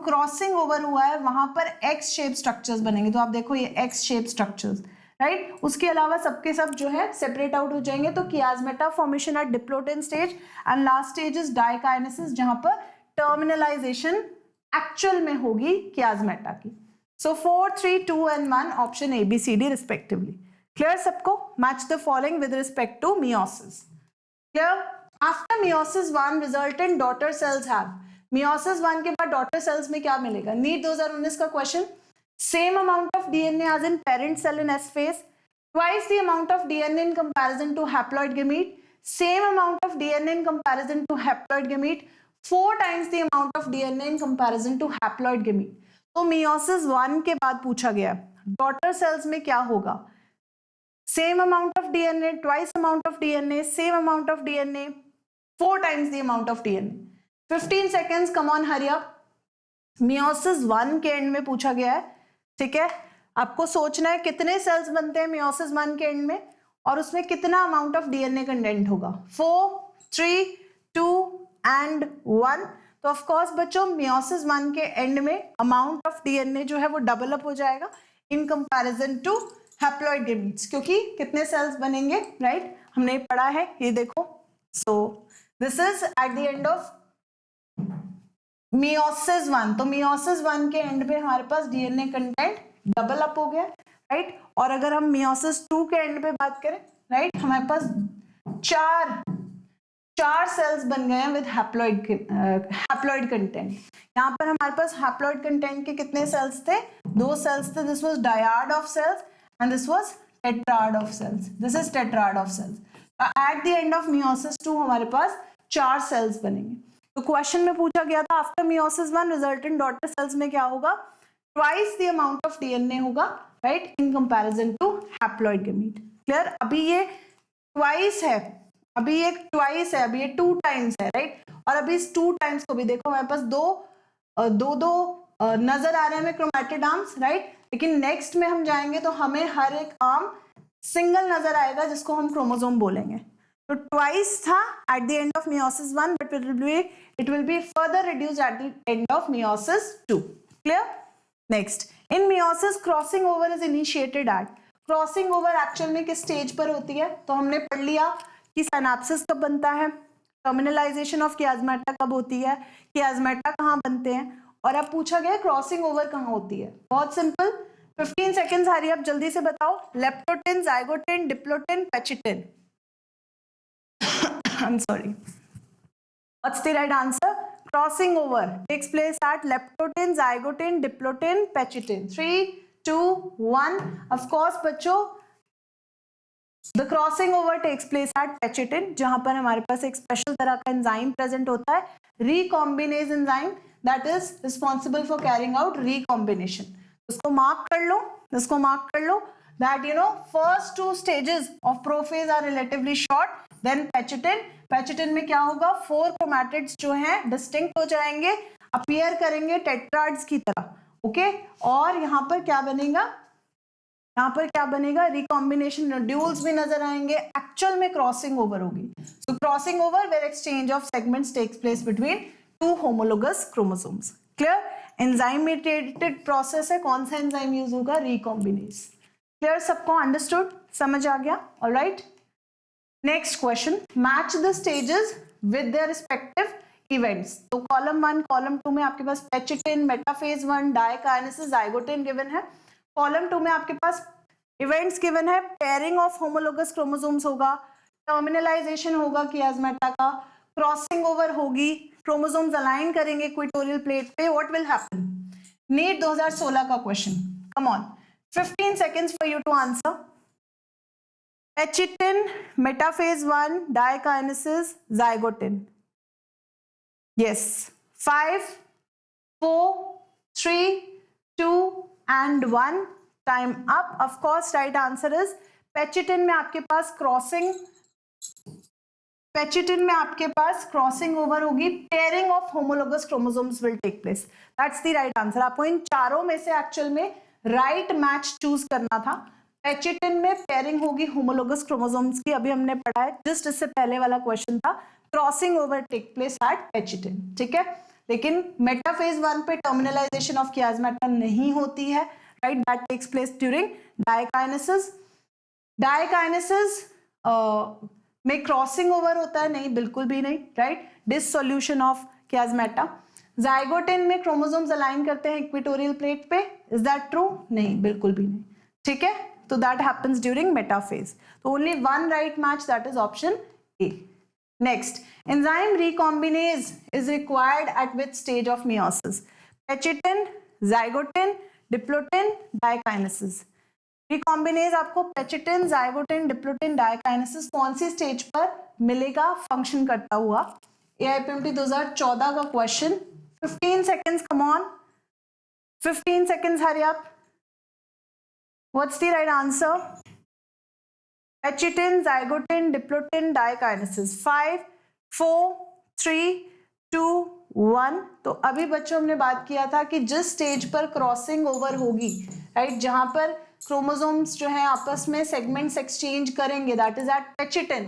Speaker 1: क्रॉसिंग ओवर हुआ है वहां पर एक्स शेप स्ट्रक्चर्स बनेंगे. तो आप देखो ये एक्स शेप स्ट्रक्चर्स, राइट। उसके अलावा सबके सब जो है सेपरेट आउट हो जाएंगे। तो chiasmata formation at diplotene stage and last stage is diakinesis, जहां पर टर्मिनलाइजेशन एक्चुअल में होगी कियाज्मेटा की। So 4, 3, 2 and 1 option A B C D respectively. Clear सबको? Match the following with respect to meiosis. Clear? After meiosis 1 resultant daughter cells have, meiosis 1 के बाद डॉटर सेल्स में क्या मिलेगा? नीट 2019 का question. Same amount of DNA as in parent cell in S phase, twice the amount of DNA in comparison to haploid gamete, same amount of DNA in comparison to haploid gamete, 4 times the amount of DNA in comparison to haploid gamete। तो मियोसिस 1 के बाद पूछा गया डॉटर सेल्स में क्या होगा? Same amount of DNA, twice amount of DNA, same amount of DNA, 4 times the amount of DNA. 15 seconds, come on hurry up. Meiosis 1 के एंड में पूछा गया है, ठीक है। आपको सोचना है कितने सेल्स बनते हैं मियोसिस 1 के एंड में और उसमें कितना अमाउंट ऑफ डीएनए कंटेंट होगा। 4, 3, 2 and 1। तो ऑफ कोर्स बच्चों मियोसिस 1 के एंड में अमाउंट ऑफ डीएनए जो है वो डबल अप हो जाएगा in comparison to haploid gametes, क्योंकि कितने सेल्स बनेंगे, राइट? हमने पढ़ा है, ये देखो। सो this is eight the end of meiosis 1। तो मियोसिस 1 के एंड में हमारे पास डीएनए कंटेंट डबल अप हो गया, राइट। और अगर हम मियोसिस 2 के एंड पे बात करें, राइट, हमारे पास चार सेल्स बन गए हैं विद हैप्लॉइड कंटेंट। यहाँ पर हमारे पास हैप्लॉइड कंटेंट के कितने सेल्स थे? 2 सेल्स थे। This was dyad of cells and this was tetrad of cells. This is tetrad of cells. At the end of meiosis 2 हमारे पास 4 सेल्स बनेंगे। तो क्वेश्चन में पूछा गया था after meiosis 1 resultant daughter cells में क्या होगा? Twice the amount of DNA होगा, right, in comparison to haploid gamete. Clear? अभी ये ट्वाइस है, अभी ये ट्वाइस है, अभी ये 2 टाइम्स है, राइट। और अभी इस 2 टाइम्स को भी देखो हमारे पास दो नजर आ रहे हैं हमें क्रोमैटिड आर्म्स, राइट। लेकिन नेक्स्ट में हम जाएंगे तो हमें हर एक आर्म सिंगल नजर आएगा जिसको हम क्रोमोसोम बोलेंगे। तो ट्वाइस था at the end of meiosis 1, but it will be further reduced at the end of meiosis 2। Clear? Next, in meiosis crossing over is initiated at, crossing over actual में किस स्टेज पर होती है? तो हमने पढ़ लिया कि सिनेप्सिस कब बनता है, टर्मिनलाइजेशन ऑफ कियाज्मेटा कब होती है, कियाज्मेटा कहाँ बनते हैं, और अब पूछा गया क्रॉसिंग ओवर कहाँ होती है। बहुत सिंपल, 15 सेकेंड्स हरी आप जल्दी से बताओ। Leptotene, zygotene, diplotene, pachytene. I'm sorry. What's the right answer? Crossing over takes place at leptotin, zygotin, diplotin, pechitin. 3, 2, 1. Of course, बच्चों, the crossing over takes place at pechitin, जहां पर हमारे पास एक स्पेशल तरह का एंजाइम प्रेजेंट होता है, recombinase enzyme, that is responsible for carrying out recombination. उसको मार्क कर लो, इसको मार्क कर लो that first 2 stages of prophase are relatively short, then pechitin में क्या होगा? 4 chromatids जो हैं डिस्टिंक्ट हो जाएंगे, अपीयर करेंगे टेट्राड्स की तरह, ओके। और यहाँ पर क्या बनेगा? यहाँ पर क्या बनेगा? रिकॉम्बिनेशन नोड्यूल्स भी नजर आएंगे, एक्चुअल में क्रॉसिंग ओवर होगी। So crossing over where exchange of segments takes place between 2 homologous chromosomes. Clear? Enzyme mediated process है, कौन सा एंजाइम यूज होगा? रिकॉम्बिनेज। क्लियर? सबको अंडरस्टूड, समझ आ गया? Alright, next question, match the stages with their respective events. तो कॉलम 1, कॉलम 2 में आपके पास pachytene, metaphase 1, diakinesis, zygotene given है। कॉलम 2 में आपके पास इवेंट्स गिवन है, पेयरिंग ऑफ होमोलोगस क्रोमोसोम्स होगा, टर्मिनलाइजेशन होगा कियाज्मेटा का, क्रॉसिंग ओवर होगी, क्रोमोसोम्स अलाइन करेंगे इक्वेटोरियल प्लेट पे, व्हाट विल हैपन? नीट 2016 का question, come on, 15 seconds for you to answer. Pechitin, metaphase 1, dikinesis, zygotin. Yes. 5, 4, 3, 2 and 1. Time up. Of course, right answer is pechitin में आपके पास क्रॉसिंग ओवर होगी, pairing of homologous chromosomes will take place. That's the right answer. आपको इन चारों में से एक्चुअल में राइट मैच चूज करना था। पेचिटिन में पेयरिंग होगी होमोलोगस क्रोमोसोम्स की, अभी हमने पढ़ा है, जस्ट इससे पहले वाला क्वेश्चन था, crossing over take place at pachytene, ठीक है। लेकिन मेटाफेज 1 पे टर्मिनलाइजेशन ऑफ कियाज्मेटा नहीं होती है, right, that takes place during diakinesis. Diakinesis में क्रॉसिंग ओवर होता है? नहीं, बिल्कुल भी नहीं, right? Dissolution of chiasmata. Zygotene में क्रोमोसोम्स अलाइन करते हैं इक्वेटोरियल प्लेट पे, इज दैट ट्रू? नहीं, बिल्कुल भी नहीं, ठीक है? तो दैट हैपेंस ड्यूरिंग मेटाफेज. तो only one right match, that is option A. Next, enzyme recombinase is required at which stage of meiosis? Pechitin, zygotin, diplotin, dikinesis. Recombinase आपको पेचिटिन, जाइगोटिन, डिप्लोटिन, डायकाइनेसिस कौन सी स्टेज पर मिलेगा फंक्शन करता हुआ? AIPMT 2014 का question. 15 seconds, come on. 15 seconds, hurry up. What's the right answer? Pechitin, zygotin, diplotin, dikinesis. 5, 4, 3, 2, 1. तो अभी बच्चों हमने बात किया था कि जिस स्टेज पर क्रॉसिंग ओवर होगी, राइट, जहां पर क्रोमोसोम्स जो है आपस में सेगमेंट्स एक्सचेंज करेंगे, दैट इज एट पेचिटिन,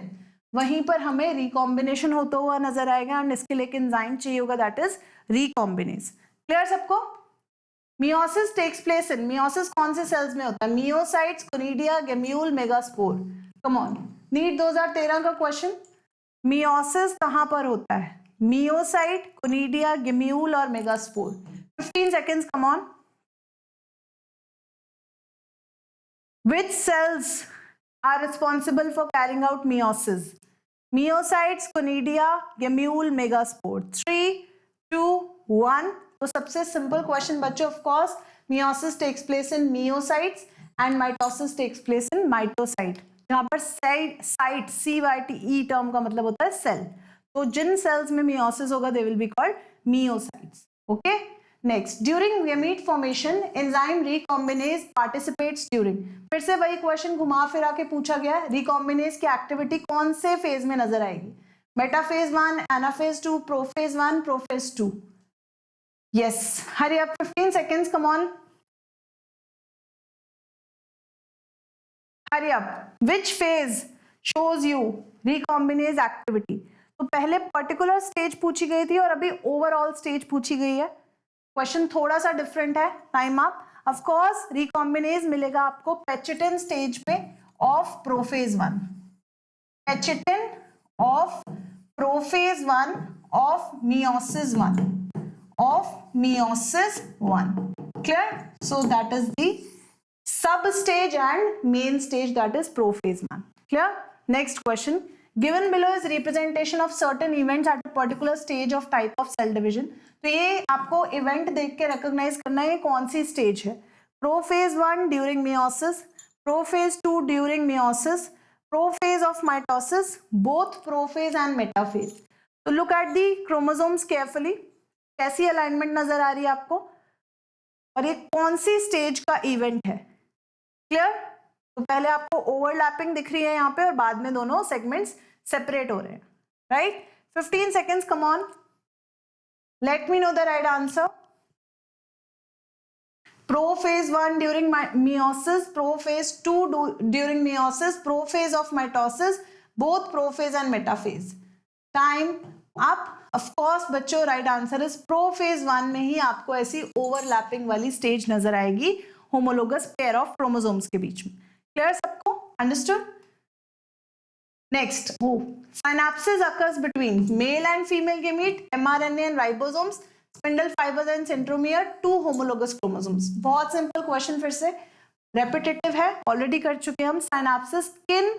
Speaker 1: वहीं पर हमें रिकॉम्बिनेशन होता हुआ नजर आएगा एंड इसके लिए एक एंजाइम चाहिए होगा, दैट इज रिकॉम्बिनेज. क्लियर सबको? Meiosis takes place in, meiosis कौन से सेल्स में होता है? Meiocytes, conidia, gemmule, megaspore. Come on, NEET 2013 का क्वेश्चन. मियोसिस कहां पर होता है? मियोसाइट, कोनिडिया, गेम्यूल और megaspore. 15 seconds, come on. Which cells are responsible for carrying out meiosis? Myocytes, conidia, gemule, megaspore. 3, 2, 1. तो सबसे सिंपल क्वेश्चन बच्चों, of course meiosis takes place in myocytes and mitosis takes place in mitocyte. जहां पर साइट, CYTE टर्म का मतलब होता है सेल. तो जिन सेल्स में meiosis होगा they will be called myocytes. Okay? Next, during gamete formation, enzyme recombinase participates during. फिर से वही क्वेश्चन घुमा फिरा के पूछा गया है. रिकॉम्बिनेज की एक्टिविटी कौन से फेज में नजर आएगी? Metaphase 1, anaphase 2, prophase 1, prophase 2. Yes, hurry up, 15 seconds, come on. Hurry up. Which phase shows you recombinase activity? तो पहले पर्टिकुलर स्टेज पूछी गई थी और अभी ओवरऑल स्टेज पूछी गई है. क्वेश्चन थोड़ा सा डिफरेंट है. Time up. Of course recombinase मिलेगा आपको पेचिटिन स्टेज पे of prophase 1. Pachytene of prophase 1 of meiosis 1. Of meiosis 1. Clear? So that is the sub stage and main stage, that is prophase 1. Clear? Next question. Given below is representation of certain events at a particular stage of type of cell division. तो ये आपको event देख के recognize करना है कौन सी stage है. Prophase 1 during meiosis, prophase 2 during meiosis, prophase of mitosis, both prophase and metaphase. So look at the chromosomes carefully. कैसी अलाइनमेंट नजर आ रही है आपको और ये कौन सी स्टेज का इवेंट है? क्लियर? तो पहले आपको ओवरलैपिंग दिख रही है यहाँ पे और बाद में दोनों सेगमेंट्स सेपरेट हो रहे हैं, right? 15 seconds, come on, late me know the right answer. Prophase 1 during meiosis, prophase 2 during meiosis, prophase of mitosis, both prophase and metaphase. Time up. Of course बच्चों राइट आंसर इज प्रोफेज 1 में ही आपको ऐसी ओवरलैपिंग वाली स्टेज नजर आएगी होमोलोगस पेयर ऑफ क्रोमोसोम्स के बीच में. क्लियर सबको? Understood? Next, synapses occurs between male and female gamete, mRNA and ribosomes, spindle fibres and centromere, 2 homologous chromosomes. बहुत सिंपल क्वेश्चन, फिर से रेपिटेटिव है, ऑलरेडी कर चुके हम. सिनेप्सिस किन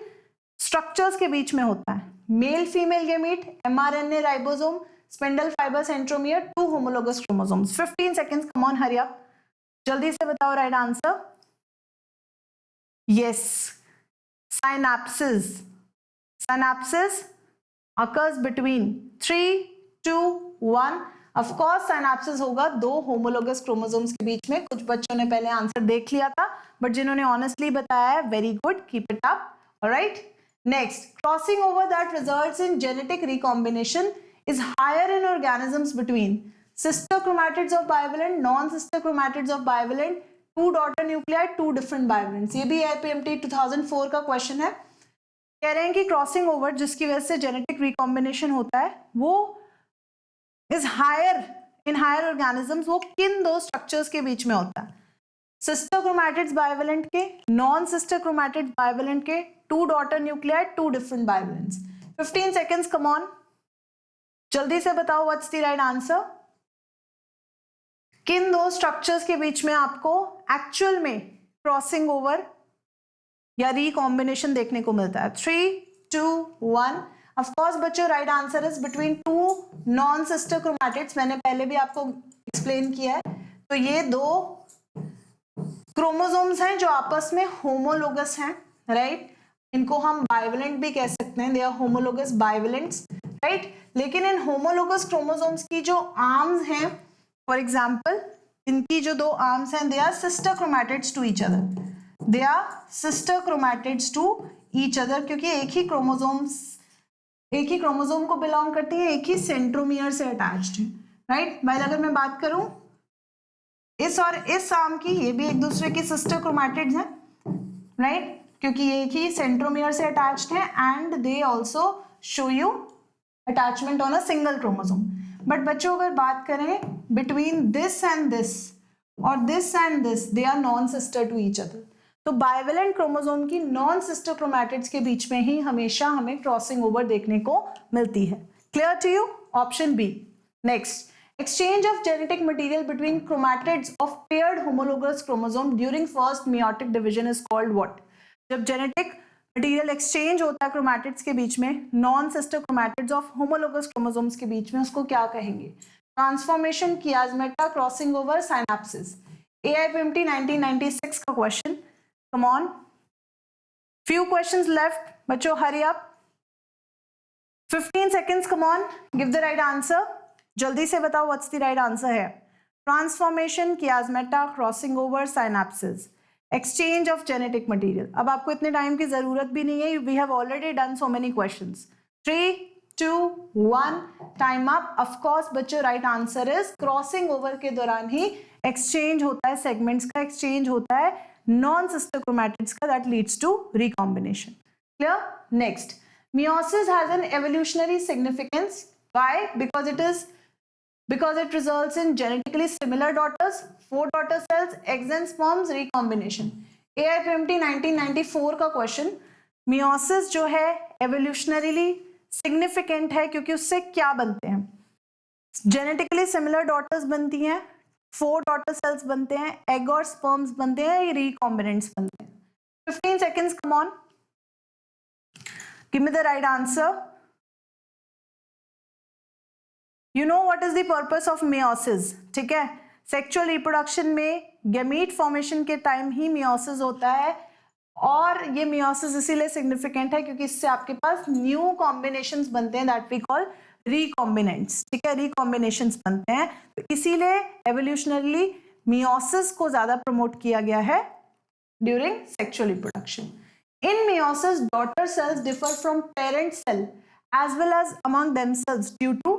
Speaker 1: स्ट्रक्चर्स के बीच में होता है? Male female gamete, mRNA ribosome, spindle fibre centromere, 2 homologous chromosomes. 15 seconds, come on, Hari up, जल्दी से बताओ right answer. Yes, synapses. Synapses occurs between 3, 2, 1. Of course synapses होगा 2 होमोलोगस क्रोमोसोम्स के बीच में. कुछ बच्चों ने पहले आंसर देख लिया था बट जिन्होंने ऑनेस्टली बताया है, very good, keep it up. Alright. Next, crossing over that results in genetic recombination is higher in organisms between sister chromatids of bivalent, non-sister chromatids of bivalent, 2 daughter nuclei, 2 different bivalents. ये भी AIPMT 2004 का क्वेश्चन है. कह रहे हैं कि क्रॉसिंग ओवर जिसकी वजह से जेनेटिक रिकॉम्बिनेशन होता है वो is higher in higher organisms. वो किन 2 स्ट्रक्चर्स के बीच में होता है? सिस्टर क्रोमैटिड्स बाइवेलेंट के, नॉन सिस्टर क्रोमैटिड्स बाइवेलेंट के, 2 daughter nuclei, 2 different bivalents. 15 seconds, come on, जल्दी से बताओ व्हाट्स द राइट आंसर। किन दो स्ट्रक्चर्स के बीच में आपको एक्चुअल में क्रॉसिंग ओवर या रिकॉम्बिनेशन देखने को मिलता है? 3, 2, 1। ऑफ कोर्स बच्चों, right answer is between 2 non sister chromatids. मैंने पहले भी आपको एक्सप्लेन किया है। तो ये 2 क्रोमोसोम्स हैं जो आपस में होमोलोगस हैं, राइट। इनको हम बाइवेलेंट भी कह सकते हैं, दे आर होमोलोगस बाइवेलेंट्स, राइट। लेकिन इन होमोलोगस क्रोमोसोम्स की जो आर्म्स हैं, फॉर एग्जांपल इनकी जो 2 आर्म्स हैं, they are sister chromatids to each other, they are sister chromatids to each other, क्योंकि एक ही क्रोमोसोम को बिलोंग करती है, एक ही सेंट्रोमियर से अटैच्ड है, राइट। भाई अगर मैं बात करूं इस और इस आर्म की, ये भी एक दूसरे की सिस्टर क्रोमैटिड्स हैं, राइट, क्योंकि ये एक ही सेंट्रोमियर से अटैच्ड है and they also show you attachment on a single chromosome. But बच्चों अगर बात करें बिटवीन दिस एंड दिस और this and this, they are non sister to each other. तो बाइवेलेंट क्रोमोसोम की नॉन सिस्टर क्रोमैटिड्स के बीच में ही हमेशा हमें क्रॉसिंग ओवर देखने को मिलती है। Clear to you? Option B. Next, exchange of genetic material between chromatids of paired homologous chromosome during first meiotic division is called what? जब genetic material exchange होता है chromatids के बीच में, non sister chromatids of homologous chromosomes के बीच में, उसको क्या कहेंगे? Transformation, chiasmata, crossing over, synapses. AIPMT 1996 का question. Come on. Few questions left. बच्चों hurry up. 15 seconds. Come on. Give the right answer. जल्दी से बताओ व्हाट्स द राइट आंसर है। Transformation, chiasmata, crossing over, synapsis, exchange of genetic material. अब आपको इतने टाइम की जरूरत भी नहीं है, we have already done so many questions. 3, 2, 1, time up. Of course बच्चों, right answer is crossing over के दौरान ही एक्सचेंज होता है, सेगमेंट्स का एक्सचेंज होता है नॉन सिस्टर क्रोमैटिड्स का, that leads to recombination. Clear? Next, meiosis has an evolutionary significance. Why? Because it results in genetically similar daughters, 4 daughter cells, eggs and sperms, recombination. AIPMT 1994 का क्वेश्चन। meiosis जो है evolutionarily significant है क्योंकि उससे क्या बनते हैं? genetically similar daughters बनती हैं, 4 daughter cells बनते हैं, egg और sperms बनते हैं, ये recombinants बनते हैं। 15 seconds, come on. Give me the right answer. You know what is the purpose of meiosis? ठीक है, सेक्सुअल रिप्रोडक्शन में गैमीट फॉर्मेशन के टाइम ही meiosis होता है, और ये meiosis इसीलिए सिग्निफिकेंट है क्योंकि इससे आपके पास न्यू कॉम्बिनेशंस बनते हैं, दैट वी कॉल रिकॉम्बिनेंट्स। ठीक है, रिकॉम्बिनेशंस बनते हैं, तो इसीलिए एवोल्यूशनरली meiosis को ज्यादा प्रमोट किया गया है during sexual reproduction. In meiosis, daughter cells differ from parent cell as well as among themselves due to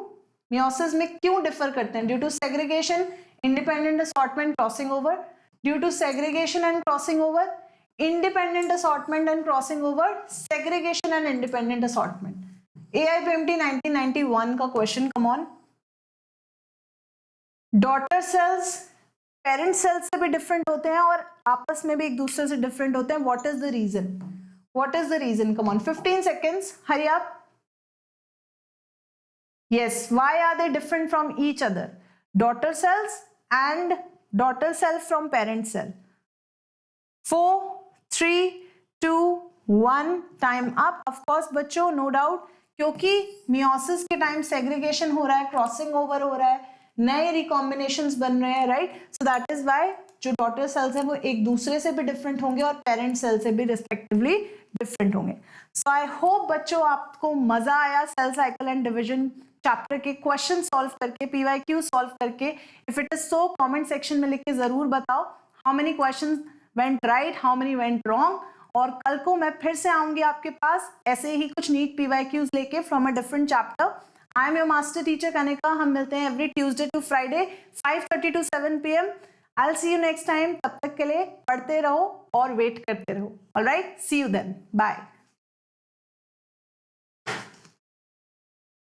Speaker 1: meiosis में क्यों differ करते हैं? Due to segregation, independent assortment, crossing over. Due to segregation and crossing over, independent assortment and crossing over, segregation and independent assortment. AIPMT 1991 का question, come on. Daughter cells parent cells से भी डिफरेंट होते हैं और आपस में भी एक दूसरे से डिफरेंट होते हैं। What is the reason? What is the reason? Come on, 15 seconds, hurry up. Yes, why are they different from each other? Daughter cells and daughter cell from parent cell. 4, 3, 2, 1, time up. Of course बच्चों, नो डाउट, क्योंकि meiosis के टाइम सेग्रीगेशन हो रहा है, क्रॉसिंग ओवर हो रहा है, नए रिकॉम्बिनेशंस बन रहे हैं, right. So that is why जो डॉटर सेल्स हैं वो एक दूसरे से भी डिफरेंट होंगे और पेरेंट सेल से भी रिस्पेक्टिवली डिफरेंट होंगे। सो आई होप बच्चों आपको मजा आया cell cycle and division chapter के क्वेश्चन सॉल्व करके, पीवाईक्यू सॉल्व करके। If it is so, comment section में लिख के जरूर बताओ how many questions went right, how many went wrong. और कल को मैं फिर से आऊंगी आपके पास ऐसे ही कुछ नीट पीवाईक्यूज लेके from a different chapter. I am your master teacher Kanika. हम मिलते हैं every Tuesday to Friday 5:30 to 7 PM। I will see you next time. तब तक के लिए पढ़ते रहो और वेट करते रहो। Alright, see you then, bye.